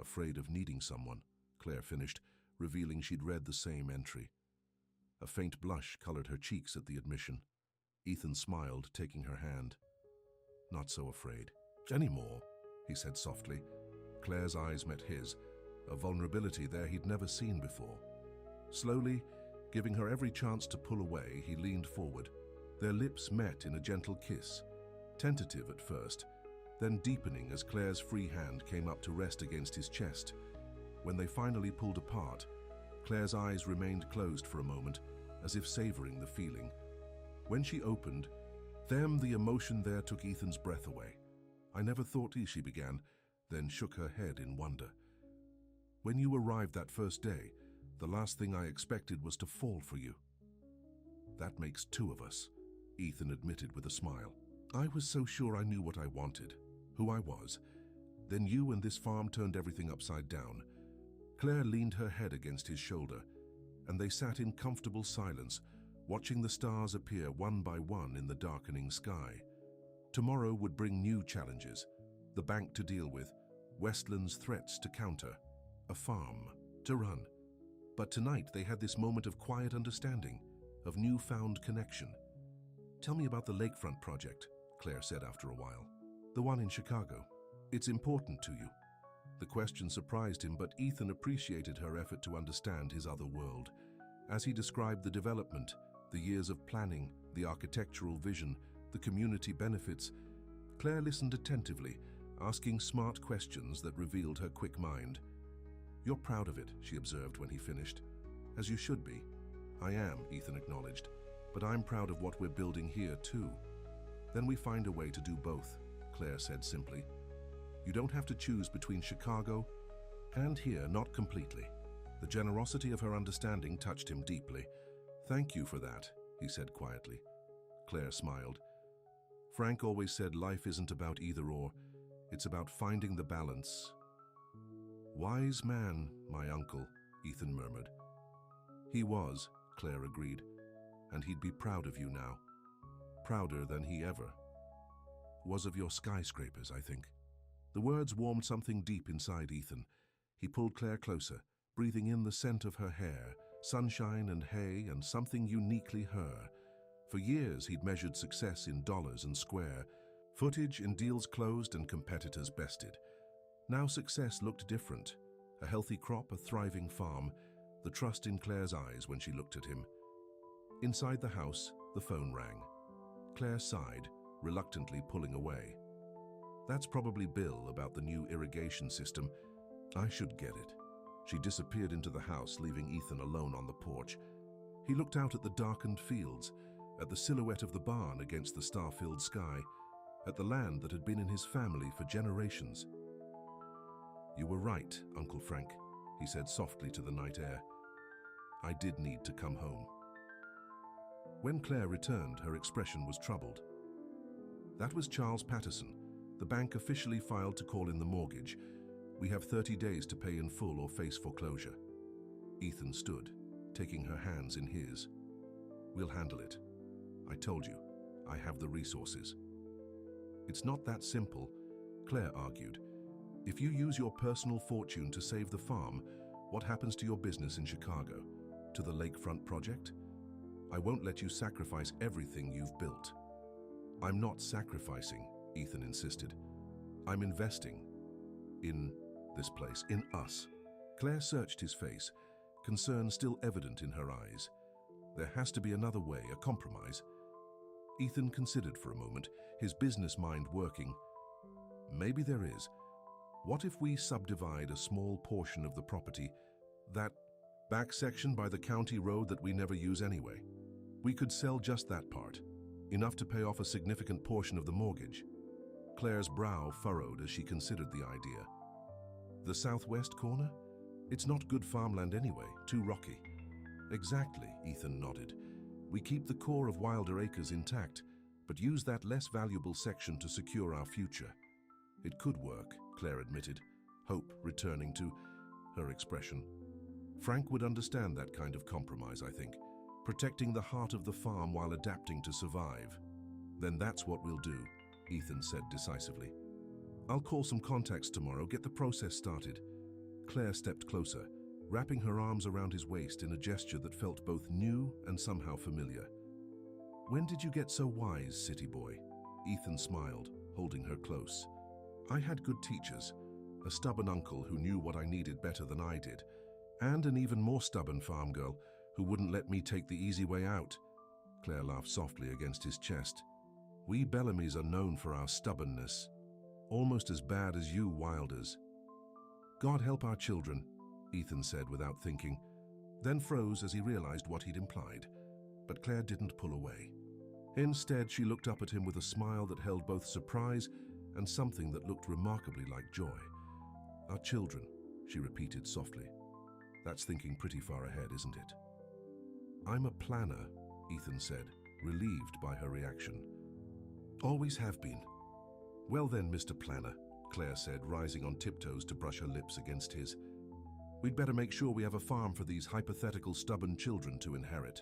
Afraid of needing someone, Claire finished, revealing she'd read the same entry. A faint blush colored her cheeks at the admission. Ethan smiled, taking her hand. Not so afraid. Anymore, he said softly. Claire's eyes met his, a vulnerability there he'd never seen before. Slowly, giving her every chance to pull away, he leaned forward. Their lips met in a gentle kiss, tentative at first, then deepening as Claire's free hand came up to rest against his chest. When they finally pulled apart, Claire's eyes remained closed for a moment, as if savoring the feeling. When she opened, the emotion there took Ethan's breath away. I never thought she began, then shook her head in wonder. When you arrived that first day, the last thing I expected was to fall for you. That makes two of us, Ethan admitted with a smile. I was so sure I knew what I wanted, who I was. Then you and this farm turned everything upside down. Claire leaned her head against his shoulder, and they sat in comfortable silence, watching the stars appear one by one in the darkening sky. Tomorrow would bring new challenges, the bank to deal with, Westland's threats to counter, a farm to run. But tonight they had this moment of quiet understanding, of newfound connection. Tell me about the lakefront project, Claire said after a while. The one in Chicago. It's important to you. The question surprised him, but Ethan appreciated her effort to understand his other world. As he described the development, the years of planning, the architectural vision, the community benefits, Claire listened attentively, asking smart questions that revealed her quick mind. You're proud of it, she observed when he finished. As you should be. I am, Ethan acknowledged, but I'm proud of what we're building here too. Then we find a way to do both, Claire said simply. You don't have to choose between Chicago and here, not completely. The generosity of her understanding touched him deeply. Thank you for that, he said quietly. Claire smiled. Frank always said life isn't about either or, it's about finding the balance. Wise man, my uncle, Ethan murmured. He was, Claire agreed, and he'd be proud of you now. Prouder than he ever was of your skyscrapers, I think. The words warmed something deep inside Ethan. He pulled Claire closer, breathing in the scent of her hair, sunshine and hay, and something uniquely her. For years he'd measured success in dollars and square, footage in deals closed and competitors bested. Now success looked different. A healthy crop, a thriving farm, the trust in Claire's eyes when she looked at him. Inside the house, the phone rang. Claire sighed, reluctantly pulling away. That's probably Bill about the new irrigation system. I should get it. She disappeared into the house, leaving Ethan alone on the porch. He looked out at the darkened fields, at the silhouette of the barn against the star-filled sky, at the land that had been in his family for generations. You were right, Uncle Frank, he said softly to the night air. I did need to come home. When Claire returned, her expression was troubled. That was Charles Patterson. The bank officially filed to call in the mortgage. We have 30 days to pay in full or face foreclosure. Ethan stood, taking her hands in his. We'll handle it. I told you, I have the resources. It's not that simple, Claire argued. If you use your personal fortune to save the farm, what happens to your business in Chicago? To the lakefront project? I won't let you sacrifice everything you've built. I'm not sacrificing, Ethan insisted. I'm investing in this place, in us. Claire searched his face, concern still evident in her eyes. There has to be another way, a compromise. Ethan considered for a moment, his business mind working. Maybe there is. What if we subdivide a small portion of the property, that back section by the county road that we never use anyway? We could sell just that part, enough to pay off a significant portion of the mortgage. Claire's brow furrowed as she considered the idea. The southwest corner? It's not good farmland anyway, too rocky. Exactly, Ethan nodded. We keep the core of Wilder Acres intact, but use that less valuable section to secure our future. It could work, Claire admitted, hope returning to her expression. Frank would understand that kind of compromise, I think. protecting the heart of the farm while adapting to survive. Then that's what we'll do, Ethan said decisively. I'll call some contacts tomorrow, get the process started. Claire stepped closer, wrapping her arms around his waist in a gesture that felt both new and somehow familiar. When did you get so wise, city boy? Ethan smiled, holding her close. I had good teachers, a stubborn uncle who knew what I needed better than I did, and an even more stubborn farm girl who wouldn't let me take the easy way out. Claire laughed softly against his chest. We Bellamys are known for our stubbornness, almost as bad as you Wilders. God help our children, Ethan said without thinking, then froze as he realized what he'd implied. But Claire didn't pull away. Instead, she looked up at him with a smile that held both surprise and something that looked remarkably like joy. Our children, she repeated softly. That's thinking pretty far ahead, isn't it? I'm a planner, Ethan said, relieved by her reaction. Always have been. Well then, Mr. Planner, Claire said, rising on tiptoes to brush her lips against his. We'd better make sure we have a farm for these hypothetical stubborn children to inherit.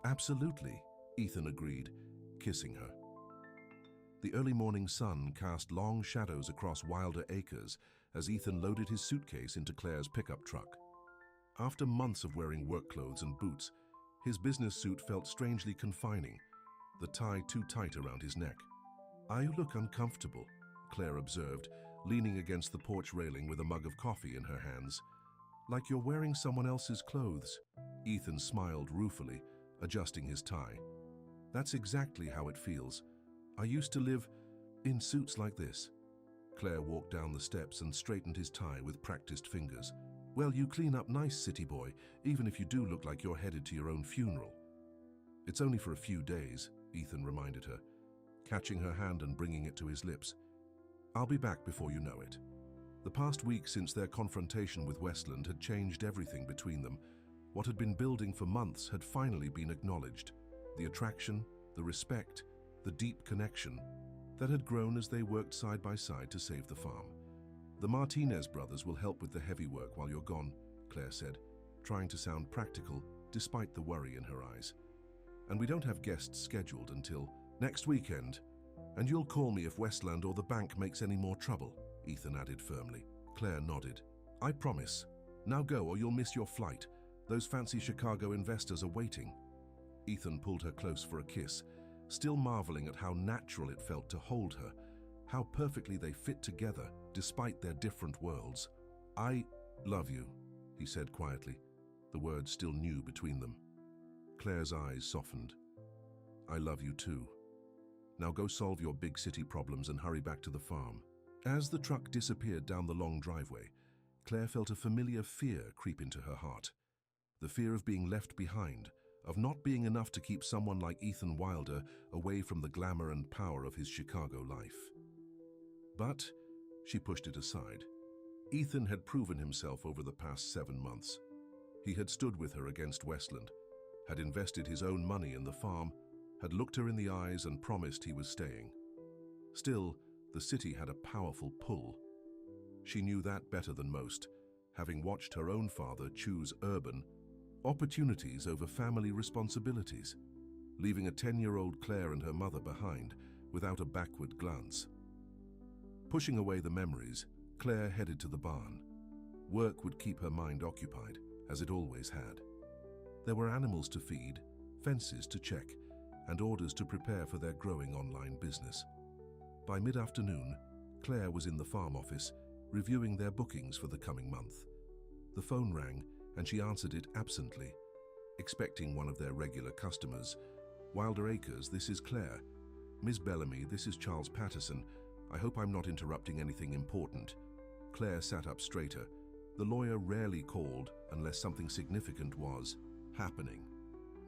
Absolutely, Ethan agreed, kissing her. The early morning sun cast long shadows across Wilder Acres as Ethan loaded his suitcase into Claire's pickup truck. After months of wearing work clothes and boots, his business suit felt strangely confining, the tie too tight around his neck. You look uncomfortable, Claire observed, leaning against the porch railing with a mug of coffee in her hands. Like you're wearing someone else's clothes. Ethan smiled ruefully, adjusting his tie. That's exactly how it feels. I used to live in suits like this. Claire walked down the steps and straightened his tie with practiced fingers. Well, you clean up nice, city boy, even if you do look like you're headed to your own funeral. It's only for a few days, Ethan reminded her, catching her hand and bringing it to his lips. I'll be back before you know it. The past week since their confrontation with Westland had changed everything between them. What had been building for months had finally been acknowledged. The attraction, the respect, the deep connection that had grown as they worked side by side to save the farm. The Martinez brothers will help with the heavy work while you're gone, Claire said, trying to sound practical despite the worry in her eyes. And we don't have guests scheduled until next weekend. And you'll call me if Westland or the bank makes any more trouble, Ethan added firmly. Claire nodded. I promise. Now go or you'll miss your flight. Those fancy Chicago investors are waiting. Ethan pulled her close for a kiss, still marveling at how natural it felt to hold her, how perfectly they fit together despite their different worlds. I love you, he said quietly, the words still new between them. Claire's eyes softened. I love you too. Now go solve your big city problems and hurry back to the farm. As the truck disappeared down the long driveway, Claire felt a familiar fear creep into her heart. The fear of being left behind, of not being enough to keep someone like Ethan Wilder away from the glamour and power of his Chicago life. But she pushed it aside. Ethan had proven himself over the past 7 months. He had stood with her against Westland, had invested his own money in the farm, had looked her in the eyes and promised he was staying. Still, the city had a powerful pull. She knew that better than most, having watched her own father choose urban opportunities over family responsibilities, leaving a 10-year-old Claire and her mother behind without a backward glance. Pushing away the memories, Claire headed to the barn. Work would keep her mind occupied, as it always had. There were animals to feed, fences to check, and orders to prepare for their growing online business. By mid-afternoon, Claire was in the farm office, reviewing their bookings for the coming month. The phone rang, and she answered it absently, expecting one of their regular customers. Wilder Acres, this is Claire. Miss Bellamy, this is Charles Patterson. I hope I'm not interrupting anything important. Claire sat up straighter. The lawyer rarely called unless something significant was happening.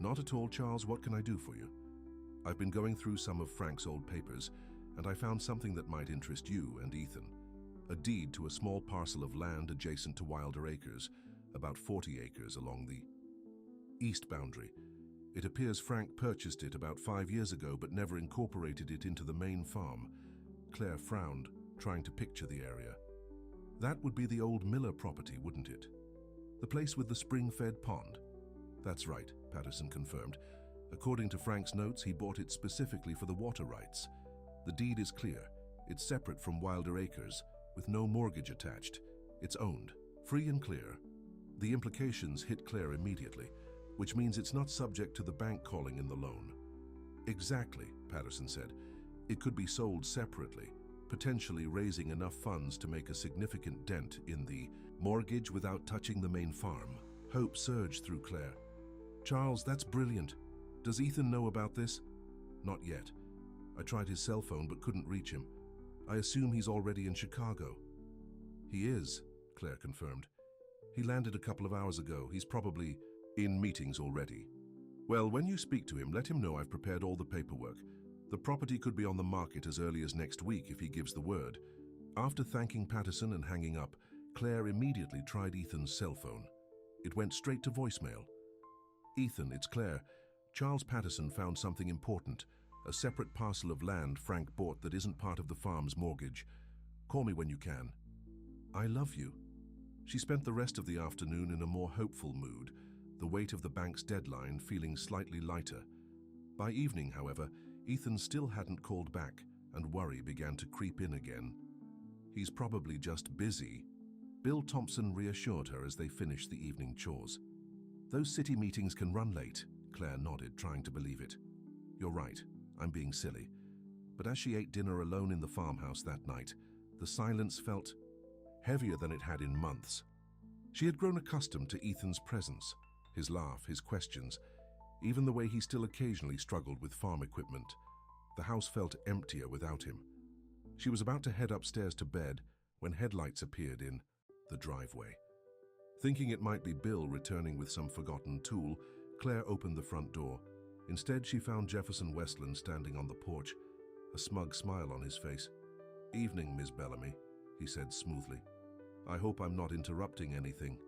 Not at all, Charles. What can I do for you? I've been going through some of Frank's old papers, and I found something that might interest you and Ethan. A deed to a small parcel of land adjacent to Wilder Acres, about 40 acres along the east boundary. It appears Frank purchased it about 5 years ago but never incorporated it into the main farm. Claire frowned, trying to picture the area. That would be the old Miller property, wouldn't it? The place with the spring-fed pond? That's right. Patterson confirmed. According to Frank's notes, he bought it specifically for the water rights. The deed is clear. It's separate from Wilder Acres, with no mortgage attached. It's owned, free and clear. The implications hit Claire immediately, which means it's not subject to the bank calling in the loan. Exactly, Patterson said. It could be sold separately, potentially raising enough funds to make a significant dent in the mortgage without touching the main farm. Hope surged through Claire. Charles, that's brilliant. Does Ethan know about this? Not yet. I tried his cell phone but couldn't reach him. I assume he's already in Chicago. He is, Claire confirmed. He landed a couple of hours ago. He's probably in meetings already. Well, when you speak to him, let him know I've prepared all the paperwork. The property could be on the market as early as next week if he gives the word. After thanking Patterson and hanging up, Claire immediately tried Ethan's cell phone. It went straight to voicemail. Ethan, it's Claire. Charles Patterson found something important, a separate parcel of land Frank bought that isn't part of the farm's mortgage. Call me when you can. I love you. She spent the rest of the afternoon in a more hopeful mood, the weight of the bank's deadline feeling slightly lighter. By evening, however, Ethan still hadn't called back, and worry began to creep in again. He's probably just busy, Bill Thompson reassured her as they finished the evening chores. Those city meetings can run late, Claire nodded, trying to believe it. You're right, I'm being silly. But as she ate dinner alone in the farmhouse that night, the silence felt heavier than it had in months. She had grown accustomed to Ethan's presence, his laugh, his questions, even the way he still occasionally struggled with farm equipment. The house felt emptier without him. She was about to head upstairs to bed when headlights appeared in the driveway. Thinking it might be Bill returning with some forgotten tool, Claire opened the front door. Instead, she found Jefferson Westland standing on the porch, a smug smile on his face. "Evening, Miss Bellamy," he said smoothly. "I hope I'm not interrupting anything."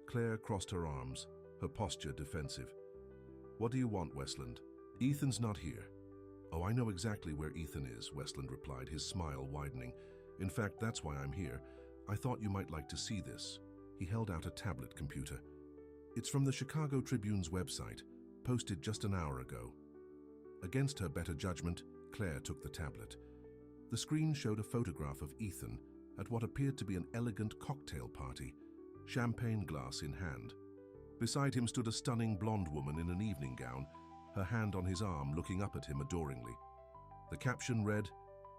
Claire crossed her arms, her posture defensive. "What do you want, Westland?" "Ethan's not here." "Oh, I know exactly where Ethan is," Westland replied, his smile widening. "In fact, that's why I'm here. I thought you might like to see this." He held out a tablet computer. "It's from the Chicago Tribune's website, posted just an hour ago." Against her better judgment, Claire took the tablet. The screen showed a photograph of Ethan at what appeared to be an elegant cocktail party, champagne glass in hand. Beside him stood a stunning blonde woman in an evening gown, her hand on his arm, looking up at him adoringly. The caption read,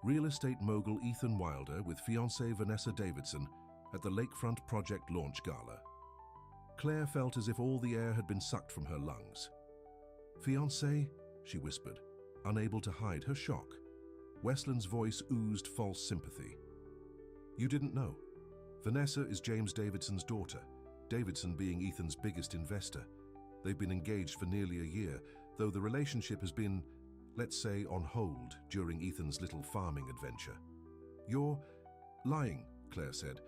"Real estate mogul Ethan Wilder with fiancée Vanessa Davidson at the Lakefront Project Launch Gala." Claire felt as if all the air had been sucked from her lungs. "Fiancée?" she whispered, unable to hide her shock. Westland's voice oozed false sympathy. "You didn't know? Vanessa is James Davidson's daughter, Davidson being Ethan's biggest investor. They've been engaged for nearly a year, though the relationship has been, let's say, on hold during Ethan's little farming adventure." "You're lying," Claire said,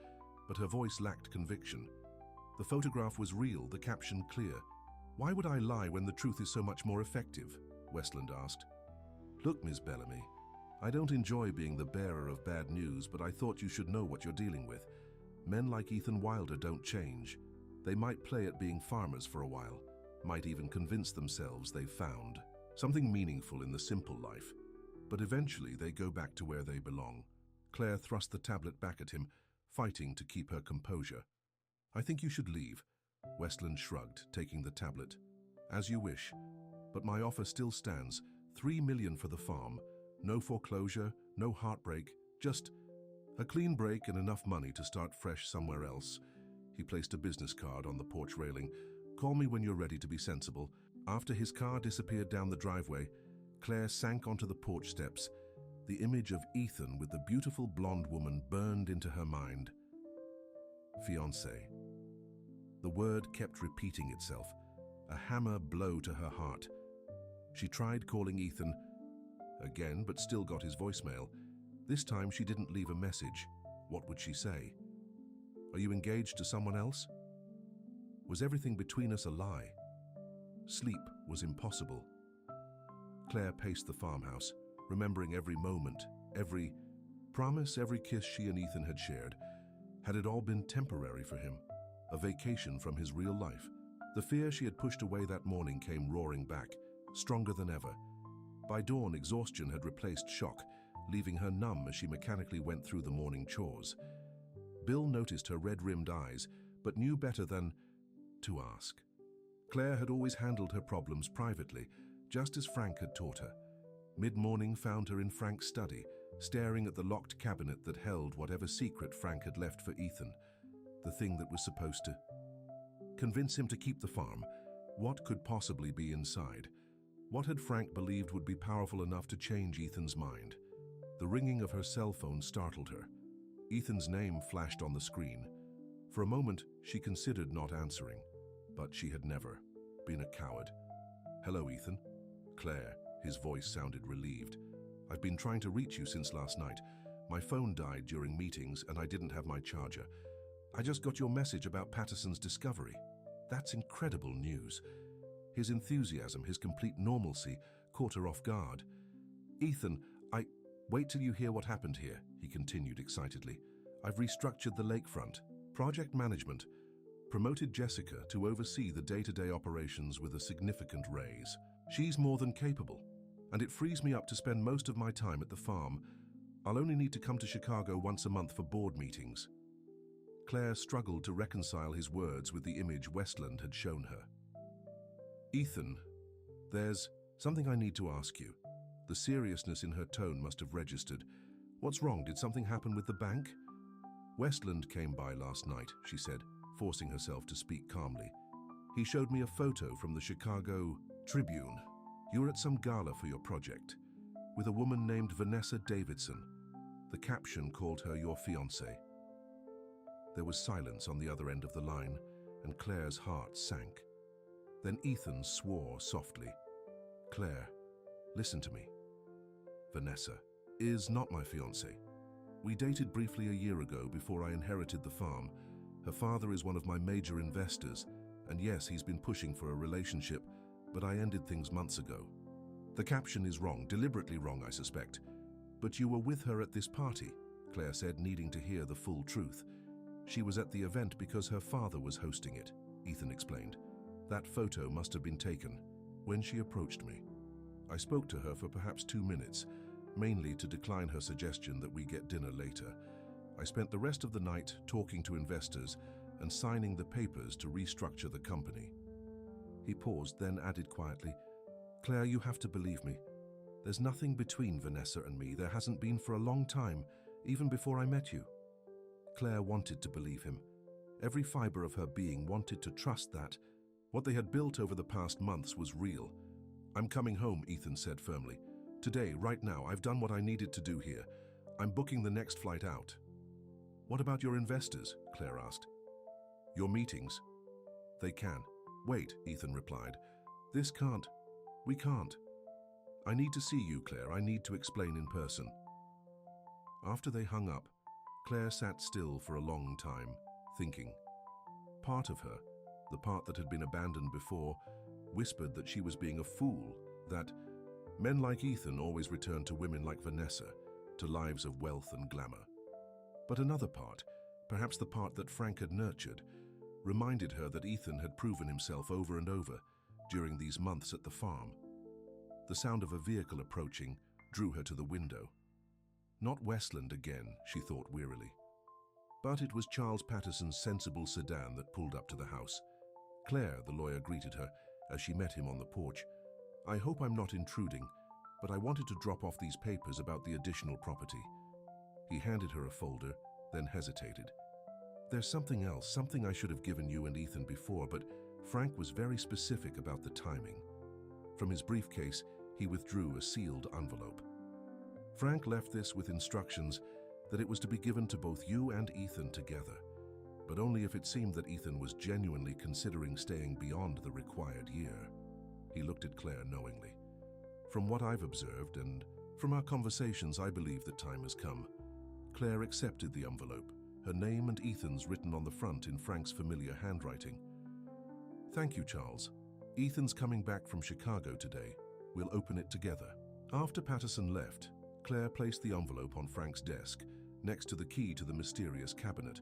but her voice lacked conviction. The photograph was real, the caption clear. "Why would I lie when the truth is so much more effective?" Westland asked. "Look, Miss Bellamy, I don't enjoy being the bearer of bad news, but I thought you should know what you're dealing with. Men like Ethan Wilder don't change. They might play at being farmers for a while, might even convince themselves they've found something meaningful in the simple life. But eventually they go back to where they belong." Claire thrust the tablet back at him, fighting to keep her composure. "I think you should leave." Westland shrugged, taking the tablet. "As you wish. But my offer still stands. $3 million for the farm. No foreclosure, no heartbreak, just a clean break and enough money to start fresh somewhere else." He placed a business card on the porch railing. "Call me when you're ready to be sensible." After his car disappeared down the driveway, Claire sank onto the porch steps. The image of Ethan with the beautiful blonde woman burned into her mind. Fiancé. The word kept repeating itself, a hammer blow to her heart. She tried calling Ethan again, but still got his voicemail. This time she didn't leave a message. What would she say? "Are you engaged to someone else?" Was everything between us a lie? Sleep was impossible. Claire paced the farmhouse, remembering every moment, every promise, every kiss she and Ethan had shared. Had it all been temporary for him? A vacation from his real life? The fear she had pushed away that morning came roaring back, stronger than ever. By dawn, exhaustion had replaced shock, leaving her numb as she mechanically went through the morning chores. Bill noticed her red-rimmed eyes, but knew better than to ask. Claire had always handled her problems privately, just as Frank had taught her. Mid-morning found her in Frank's study, staring at the locked cabinet that held whatever secret Frank had left for Ethan, the thing that was supposed to convince him to keep the farm. What could possibly be inside? What had Frank believed would be powerful enough to change Ethan's mind? The ringing of her cell phone startled her. Ethan's name flashed on the screen. For a moment, she considered not answering, but she had never been a coward. "Hello, Ethan." "Claire," his voice sounded relieved. "I've been trying to reach you since last night. My phone died during meetings and I didn't have my charger. I just got your message about Patterson's discovery. That's incredible news." His enthusiasm, his complete normalcy, caught her off guard. "Ethan, wait till you hear what happened here," he continued excitedly. "I've restructured the lakefront. Project management. Promoted Jessica to oversee the day-to-day operations with a significant raise. She's more than capable, and it frees me up to spend most of my time at the farm. I'll only need to come to Chicago once a month for board meetings." Claire struggled to reconcile his words with the image Westland had shown her. "Ethan, there's something I need to ask you." The seriousness in her tone must have registered. "What's wrong? Did something happen with the bank?" "Westland came by last night," she said, forcing herself to speak calmly. "He showed me a photo from the Chicago Tribune. You were at some gala for your project, with a woman named Vanessa Davidson. The caption called her your fiancée." There was silence on the other end of the line, and Claire's heart sank. Then Ethan swore softly. "Claire, listen to me. Vanessa is not my fiancée. We dated briefly a year ago before I inherited the farm. Her father is one of my major investors, and yes, he's been pushing for a relationship, but I ended things months ago. The caption is wrong, deliberately wrong, I suspect. But you were with her at this party," Claire said, needing to hear the full truth. "She was at the event because her father was hosting it," Ethan explained. "That photo must have been taken when she approached me. I spoke to her for perhaps 2 minutes, mainly to decline her suggestion that we get dinner later. I spent the rest of the night talking to investors and signing the papers to restructure the company." He paused, then added quietly, "Claire, you have to believe me. There's nothing between Vanessa and me. There hasn't been for a long time, even before I met you." Claire wanted to believe him. Every fiber of her being wanted to trust that what they had built over the past months was real. "I'm coming home," Ethan said firmly. "Today, right now, I've done what I needed to do here. I'm booking the next flight out." "What about your investors?" Claire asked. "Your meetings?" "They can wait," Ethan replied. We can't. I need to see you, Claire. I need to explain in person." After they hung up, Claire sat still for a long time, thinking. Part of her, the part that had been abandoned before, whispered that she was being a fool, that men like Ethan always returned to women like Vanessa, to lives of wealth and glamour. But another part, perhaps the part that Frank had nurtured, reminded her that Ethan had proven himself over and over during these months at the farm. The sound of a vehicle approaching drew her to the window. Not Westland again, she thought wearily. But it was Charles Patterson's sensible sedan that pulled up to the house. "Claire," the lawyer greeted her as she met him on the porch. "I hope I'm not intruding, but I wanted to drop off these papers about the additional property." He handed her a folder, then hesitated. "There's something else, something I should have given you and Ethan before, but Frank was very specific about the timing." From his briefcase, he withdrew a sealed envelope. "Frank left this with instructions that it was to be given to both you and Ethan together, but only if it seemed that Ethan was genuinely considering staying beyond the required year." He looked at Claire knowingly. "From what I've observed and from our conversations, I believe the time has come." Claire accepted the envelope, her name and Ethan's written on the front in Frank's familiar handwriting. "Thank you, Charles. Ethan's coming back from Chicago today. We'll open it together." After Patterson left, Claire placed the envelope on Frank's desk, next to the key to the mysterious cabinet.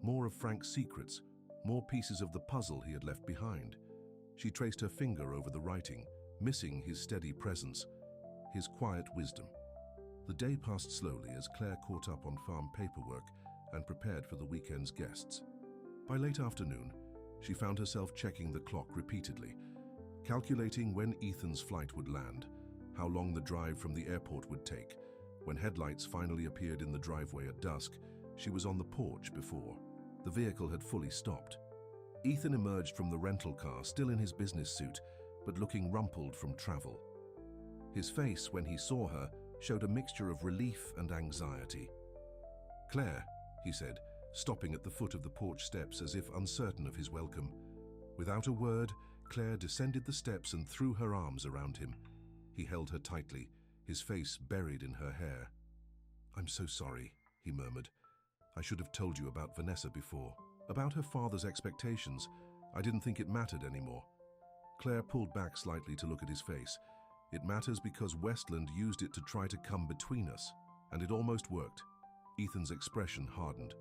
More of Frank's secrets, more pieces of the puzzle he had left behind. She traced her finger over the writing, missing his steady presence, his quiet wisdom. The day passed slowly as Claire caught up on farm paperwork and prepared for the weekend's guests. By late afternoon, she found herself checking the clock repeatedly, calculating when Ethan's flight would land, how long the drive from the airport would take. When headlights finally appeared in the driveway at dusk, she was on the porch before the vehicle had fully stopped. Ethan emerged from the rental car, still in his business suit, but looking rumpled from travel. His face, when he saw her, showed a mixture of relief and anxiety. "Claire," he said, stopping at the foot of the porch steps as if uncertain of his welcome. Without a word, Claire descended the steps and threw her arms around him. He held her tightly, his face buried in her hair. "I'm so sorry," he murmured. "I should have told you about Vanessa before. About her father's expectations. I didn't think it mattered anymore." Claire pulled back slightly to look at his face. "It matters because Westland used it to try to come between us, and it almost worked." Ethan's expression hardened.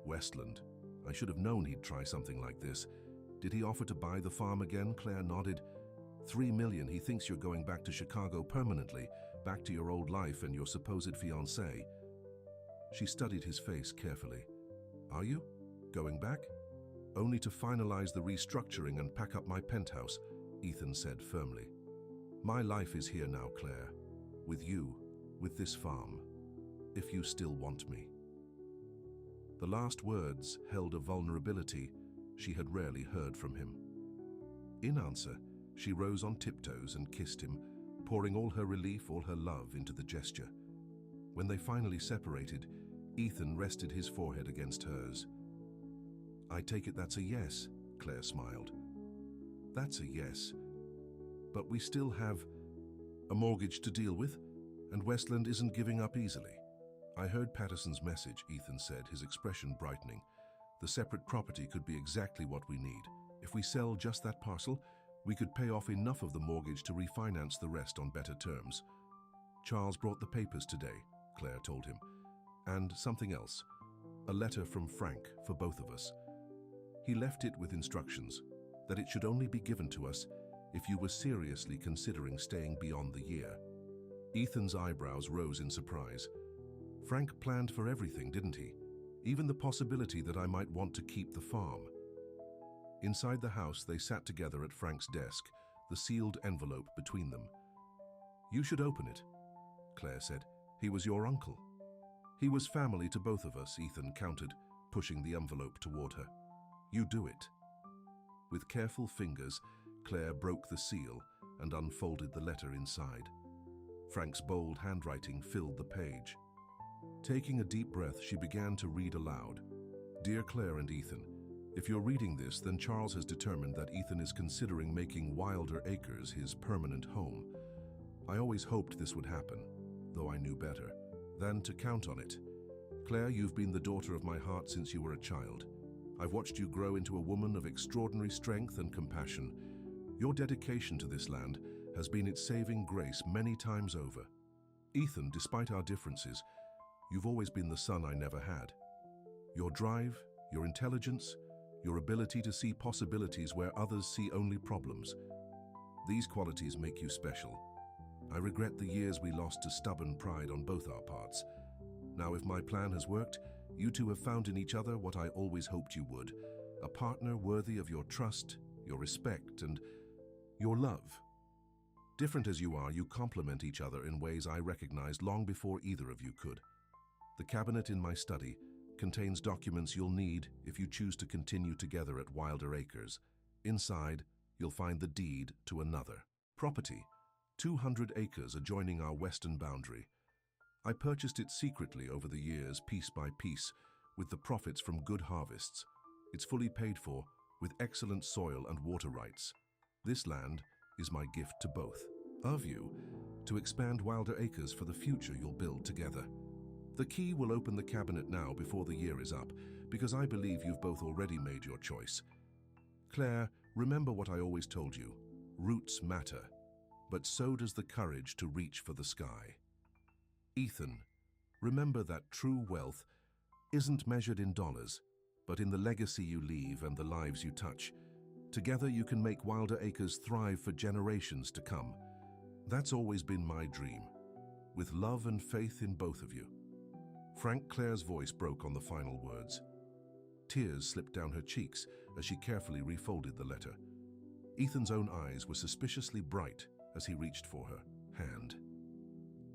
"Westland? I should have known he'd try something like this. Did he offer to buy the farm again?" Claire nodded. $3 million. He thinks you're going back to Chicago permanently, back to your old life and your supposed fiancé." She studied his face carefully. "Are you? Going back?" "Only to finalize the restructuring and pack up my penthouse," Ethan said firmly. "My life is here now, Claire. With you, with this farm. If you still want me." The last words held a vulnerability she had rarely heard from him. In answer, she rose on tiptoes and kissed him, pouring all her relief, all her love into the gesture. When they finally separated, Ethan rested his forehead against hers. "I take it that's a yes," Claire smiled. "That's a yes. But we still have a mortgage to deal with, and Westland isn't giving up easily." "I heard Patterson's message," Ethan said, his expression brightening. "The separate property could be exactly what we need. If we sell just that parcel, we could pay off enough of the mortgage to refinance the rest on better terms." "Charles brought the papers today," Claire told him. "And something else. A letter from Frank for both of us. He left it with instructions that it should only be given to us if you were seriously considering staying beyond the year." Ethan's eyebrows rose in surprise. "Frank planned for everything, didn't he? Even the possibility that I might want to keep the farm." Inside the house, they sat together at Frank's desk, the sealed envelope between them. "You should open it," Claire said. "He was your uncle." "He was family to both of us," Ethan countered, pushing the envelope toward her. "You do it." With careful fingers, Claire broke the seal and unfolded the letter inside. Frank's bold handwriting filled the page. Taking a deep breath, she began to read aloud. "Dear Claire and Ethan, if you're reading this, then Charles has determined that Ethan is considering making Wilder Acres his permanent home. I always hoped this would happen, though I knew better than to count on it. Claire, you've been the daughter of my heart since you were a child. I've watched you grow into a woman of extraordinary strength and compassion. Your dedication to this land has been its saving grace many times over. Ethan, despite our differences, you've always been the son I never had. Your drive, your intelligence, your ability to see possibilities where others see only problems. These qualities make you special. I regret the years we lost to stubborn pride on both our parts. Now, if my plan has worked, you two have found in each other what I always hoped you would, a partner worthy of your trust, your respect, and your love. Different as you are, you complement each other in ways I recognized long before either of you could. The cabinet in my study contains documents you'll need if you choose to continue together at Wilder Acres. Inside, you'll find the deed to another property, 200 acres adjoining our western boundary. I purchased it secretly over the years, piece by piece, with the profits from good harvests. It's fully paid for, with excellent soil and water rights. This land is my gift to both of you, to expand Wilder Acres for the future you'll build together. The key will open the cabinet now before the year is up, because I believe you've both already made your choice. Claire, remember what I always told you. Roots matter, but so does the courage to reach for the sky. Ethan, remember that true wealth isn't measured in dollars. but in the legacy you leave and the lives you touch. Together you can make Wilder Acres thrive for generations to come. That's always been my dream, with love and faith in both of you." Claire's voice broke on the final words. Tears slipped down her cheeks as she carefully refolded the letter. Ethan's own eyes were suspiciously bright as he reached for her hand.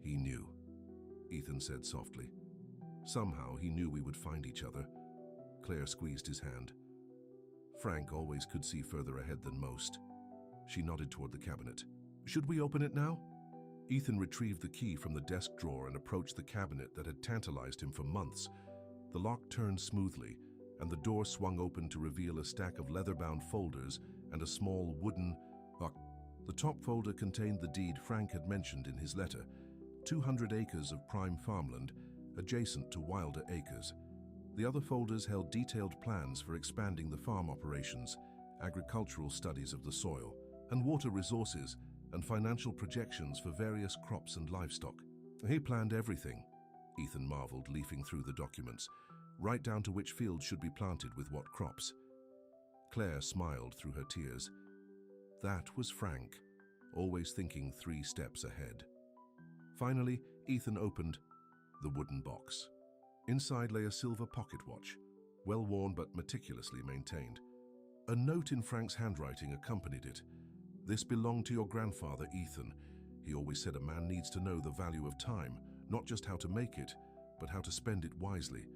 "He knew," Ethan said softly. "Somehow he knew we would find each other." Claire squeezed his hand. Frank always could see further ahead than most. She nodded toward the cabinet. "Should we open it now?" Ethan retrieved the key from the desk drawer and approached the cabinet that had tantalized him for months. The lock turned smoothly, and the door swung open to reveal a stack of leather-bound folders and a small wooden box. The top folder contained the deed Frank had mentioned in his letter, 200 acres of prime farmland adjacent to Wilder Acres. The other folders held detailed plans for expanding the farm operations, agricultural studies of the soil and water resources, and financial projections for various crops and livestock. "He planned everything," Ethan marveled, leafing through the documents, "right down to which fields should be planted with what crops." Claire smiled through her tears. That was Frank, always thinking 3 steps ahead. Finally, Ethan opened the wooden box. Inside lay a silver pocket watch, well-worn but meticulously maintained. A note in Frank's handwriting accompanied it. "This belonged to your grandfather, Ethan. He always said a man needs to know the value of time, not just how to make it, but how to spend it wisely.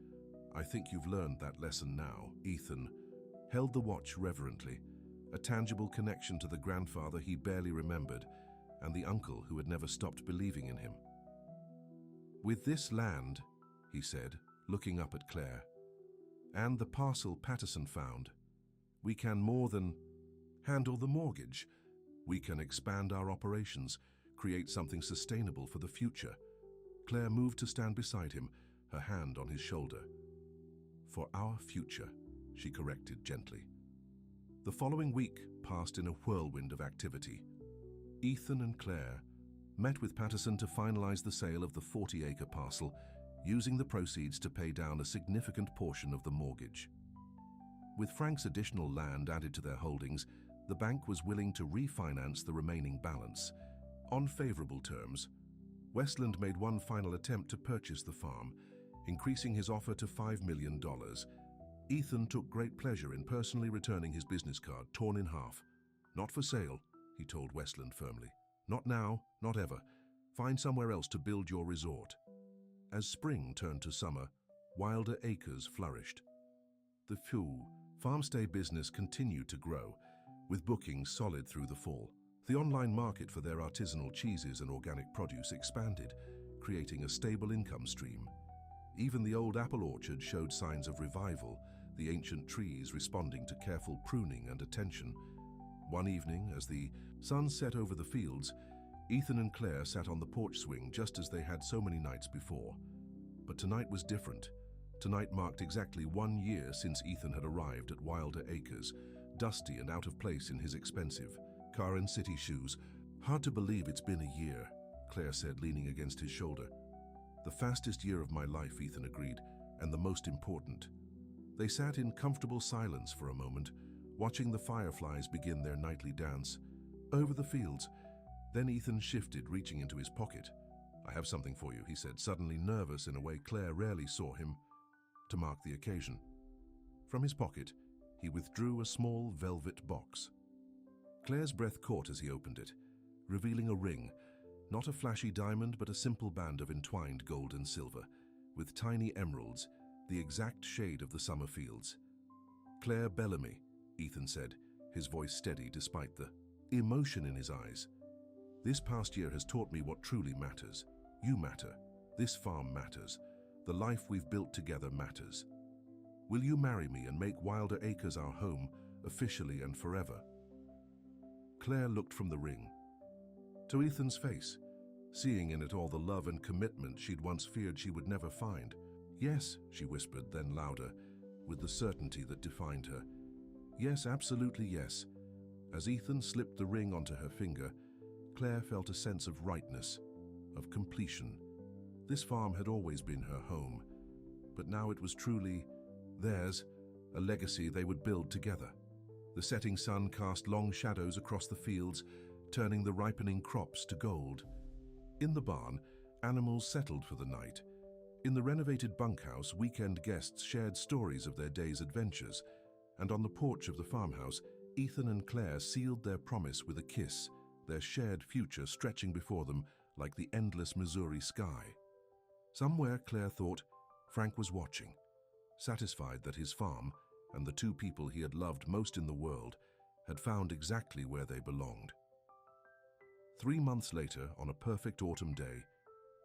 I think you've learned that lesson now." Ethan held the watch reverently, a tangible connection to the grandfather he barely remembered and the uncle who had never stopped believing in him. "With this land," he said, looking up at Claire, "and the parcel Patterson found, we can more than handle the mortgage. We can expand our operations, create something sustainable for the future." Claire moved to stand beside him, her hand on his shoulder. "For our future," she corrected gently. The following week passed in a whirlwind of activity. Ethan and Claire met with Patterson to finalize the sale of the 40-acre parcel, using the proceeds to pay down a significant portion of the mortgage. With Frank's additional land added to their holdings, the bank was willing to refinance the remaining balance. On favorable terms, Westland made one final attempt to purchase the farm, increasing his offer to $5 million. Ethan took great pleasure in personally returning his business card, torn in half. "Not for sale," he told Westland firmly. "Not now, not ever. Find somewhere else to build your resort." As spring turned to summer, Wilder Acres flourished. The farmstay business continued to grow, with bookings solid through the fall. The online market for their artisanal cheeses and organic produce expanded, creating a stable income stream. Even the old apple orchard showed signs of revival, the ancient trees responding to careful pruning and attention. One evening, as the sun set over the fields, Ethan and Claire sat on the porch swing just as they had so many nights before. But tonight was different. Tonight marked exactly 1 year since Ethan had arrived at Wilder Acres, dusty and out of place in his expensive car and city shoes. "Hard to believe it's been a year," Claire said, leaning against his shoulder. "The fastest year of my life," Ethan agreed, "and the most important." They sat in comfortable silence for a moment, watching the fireflies begin their nightly dance over the fields. Then Ethan shifted, reaching into his pocket. "I have something for you," he said, suddenly nervous in a way Claire rarely saw him, to mark the occasion. From his pocket, he withdrew a small velvet box. Claire's breath caught as he opened it, revealing a ring, not a flashy diamond but a simple band of entwined gold and silver, with tiny emeralds, the exact shade of the summer fields. "Claire Bellamy," Ethan said, his voice steady despite the emotion in his eyes. "This past year has taught me what truly matters. You matter. This farm matters. The life we've built together matters. Will you marry me and make Wilder Acres our home, officially and forever?" Claire looked from the ring to Ethan's face, seeing in it all the love and commitment she'd once feared she would never find. "Yes," she whispered, then louder, with the certainty that defined her. "Yes, absolutely yes." As Ethan slipped the ring onto her finger, Claire felt a sense of rightness, of completion. This farm had always been her home, but now it was truly theirs, a legacy they would build together. The setting sun cast long shadows across the fields, turning the ripening crops to gold. In the barn, animals settled for the night. In the renovated bunkhouse, weekend guests shared stories of their day's adventures. And on the porch of the farmhouse, Ethan and Claire sealed their promise with a kiss, their shared future stretching before them like the endless Missouri sky. Somewhere, Claire thought, Frank was watching, satisfied that his farm and the two people he had loved most in the world had found exactly where they belonged. 3 months later, on a perfect autumn day,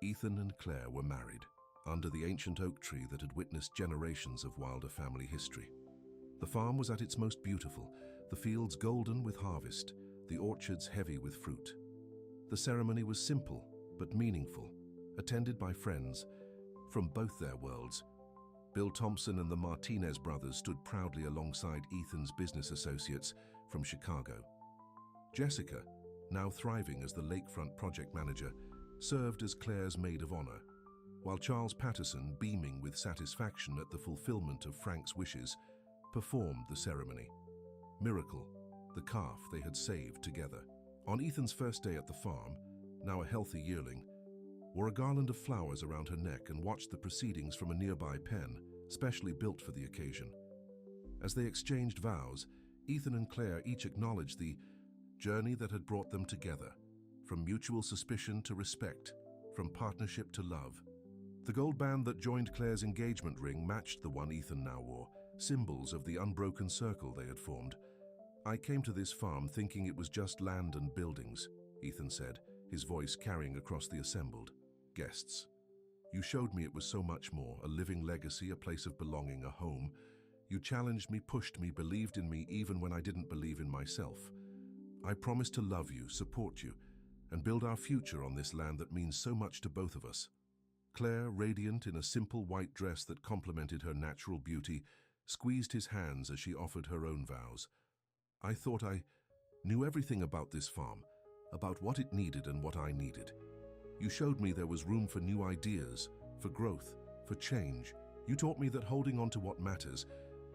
Ethan and Claire were married under the ancient oak tree that had witnessed generations of Wilder family history. The farm was at its most beautiful, the fields golden with harvest, the orchards heavy with fruit. The ceremony was simple but meaningful, attended by friends from both their worlds. Bill Thompson and the Martinez brothers stood proudly alongside Ethan's business associates from Chicago. Jessica, now thriving as the lakefront project manager, served as Claire's maid of honor, while Charles Patterson, beaming with satisfaction at the fulfillment of Frank's wishes, performed the ceremony. Miracle, the calf they had saved together. On Ethan's first day at the farm, now a healthy yearling, wore a garland of flowers around her neck and watched the proceedings from a nearby pen, specially built for the occasion. As they exchanged vows, Ethan and Claire each acknowledged the journey that had brought them together, from mutual suspicion to respect, from partnership to love. The gold band that joined Claire's engagement ring matched the one Ethan now wore, symbols of the unbroken circle they had formed. "I came to this farm thinking it was just land and buildings," Ethan said, his voice carrying across the assembled guests. "You showed me it was so much more, a living legacy, a place of belonging, a home. You challenged me, pushed me, believed in me even when I didn't believe in myself. I promise to love you, support you, and build our future on this land that means so much to both of us." Claire, radiant in a simple white dress that complemented her natural beauty, squeezed his hands as she offered her own vows. "I thought I knew everything about this farm, about what it needed and what I needed. You showed me there was room for new ideas, for growth, for change. You taught me that holding on to what matters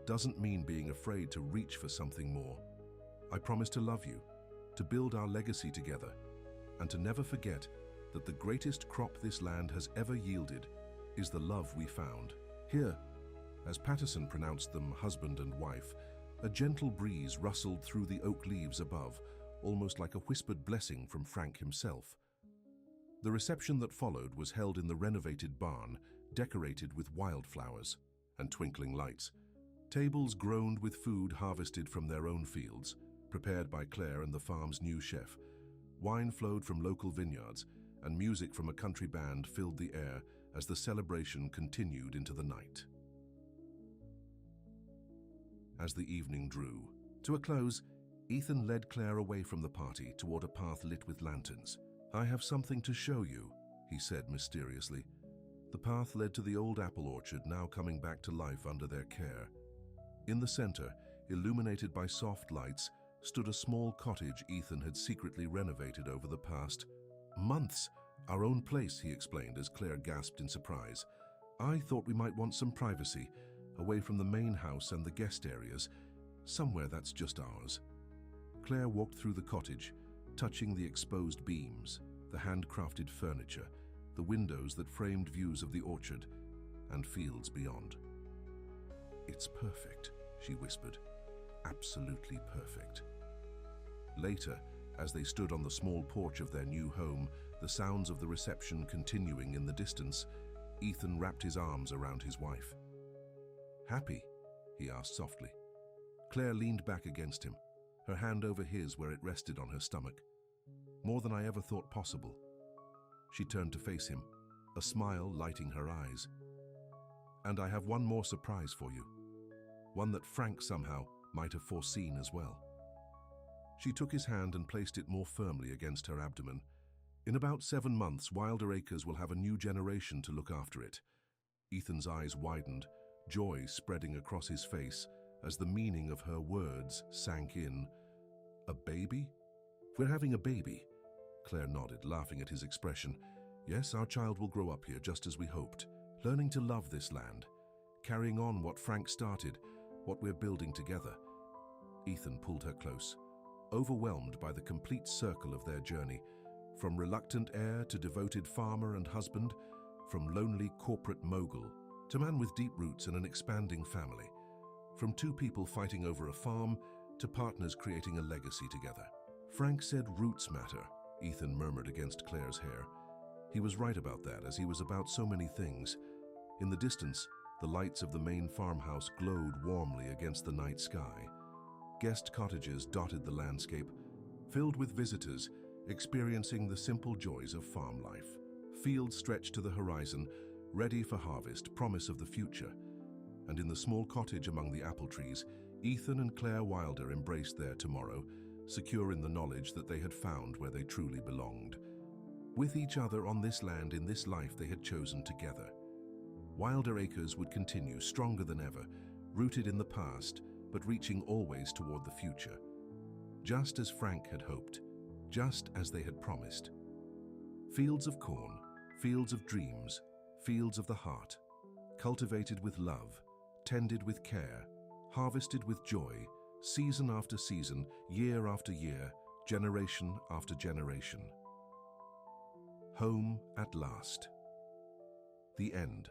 doesn't mean being afraid to reach for something more. I promise to love you, to build our legacy together, and to never forget that the greatest crop this land has ever yielded is the love we found here." As Patterson pronounced them husband and wife, a gentle breeze rustled through the oak leaves above, almost like a whispered blessing from Frank himself. The reception that followed was held in the renovated barn, decorated with wildflowers and twinkling lights. Tables groaned with food harvested from their own fields, prepared by Claire and the farm's new chef. Wine flowed from local vineyards, and music from a country band filled the air as the celebration continued into the night. As the evening drew to a close, Ethan led Claire away from the party toward a path lit with lanterns. "I have something to show you," he said mysteriously. The path led to the old apple orchard, now coming back to life under their care. In the center, illuminated by soft lights, stood a small cottage Ethan had secretly renovated over the past months. "Our own place," he explained as Claire gasped in surprise. "I thought we might want some privacy, away from the main house and the guest areas, somewhere that's just ours." Claire walked through the cottage, touching the exposed beams, the handcrafted furniture, the windows that framed views of the orchard and fields beyond. "It's perfect," she whispered. "Absolutely perfect." Later, as they stood on the small porch of their new home, the sounds of the reception continuing in the distance, Ethan wrapped his arms around his wife. "Happy?" he asked softly. Claire leaned back against him, her hand over his where it rested on her stomach. "More than I ever thought possible." She turned to face him, a smile lighting her eyes. "And I have one more surprise for you, one that Frank somehow might have foreseen as well." She took his hand and placed it more firmly against her abdomen. "In about 7 months, Wilder Acres will have a new generation to look after it." Ethan's eyes widened, joy spreading across his face as the meaning of her words sank in. "A baby?" "We're having a baby." Claire nodded, laughing at his expression. "Yes, our child will grow up here just as we hoped, learning to love this land, carrying on what Frank started, what we're building together." Ethan pulled her close, overwhelmed by the complete circle of their journey, from reluctant heir to devoted farmer and husband, from lonely corporate mogul to man with deep roots and an expanding family, from two people fighting over a farm to partners creating a legacy together. "Frank said roots matter," Ethan murmured against Claire's hair. He was right about that, as he was about so many things. In the distance, the lights of the main farmhouse glowed warmly against the night sky. Guest cottages dotted the landscape, filled with visitors experiencing the simple joys of farm life. Fields stretched to the horizon, ready for harvest, promise of the future. And in the small cottage among the apple trees, Ethan and Claire Wilder embraced their tomorrow, secure in the knowledge that they had found where they truly belonged. With each other on this land in this life they had chosen together. Wilder Acres would continue, stronger than ever, rooted in the past, but reaching always toward the future. Just as Frank had hoped, just as they had promised. Fields of corn, fields of dreams, fields of the heart, cultivated with love, tended with care, harvested with joy, season after season, year after year, generation after generation. Home at last. The end.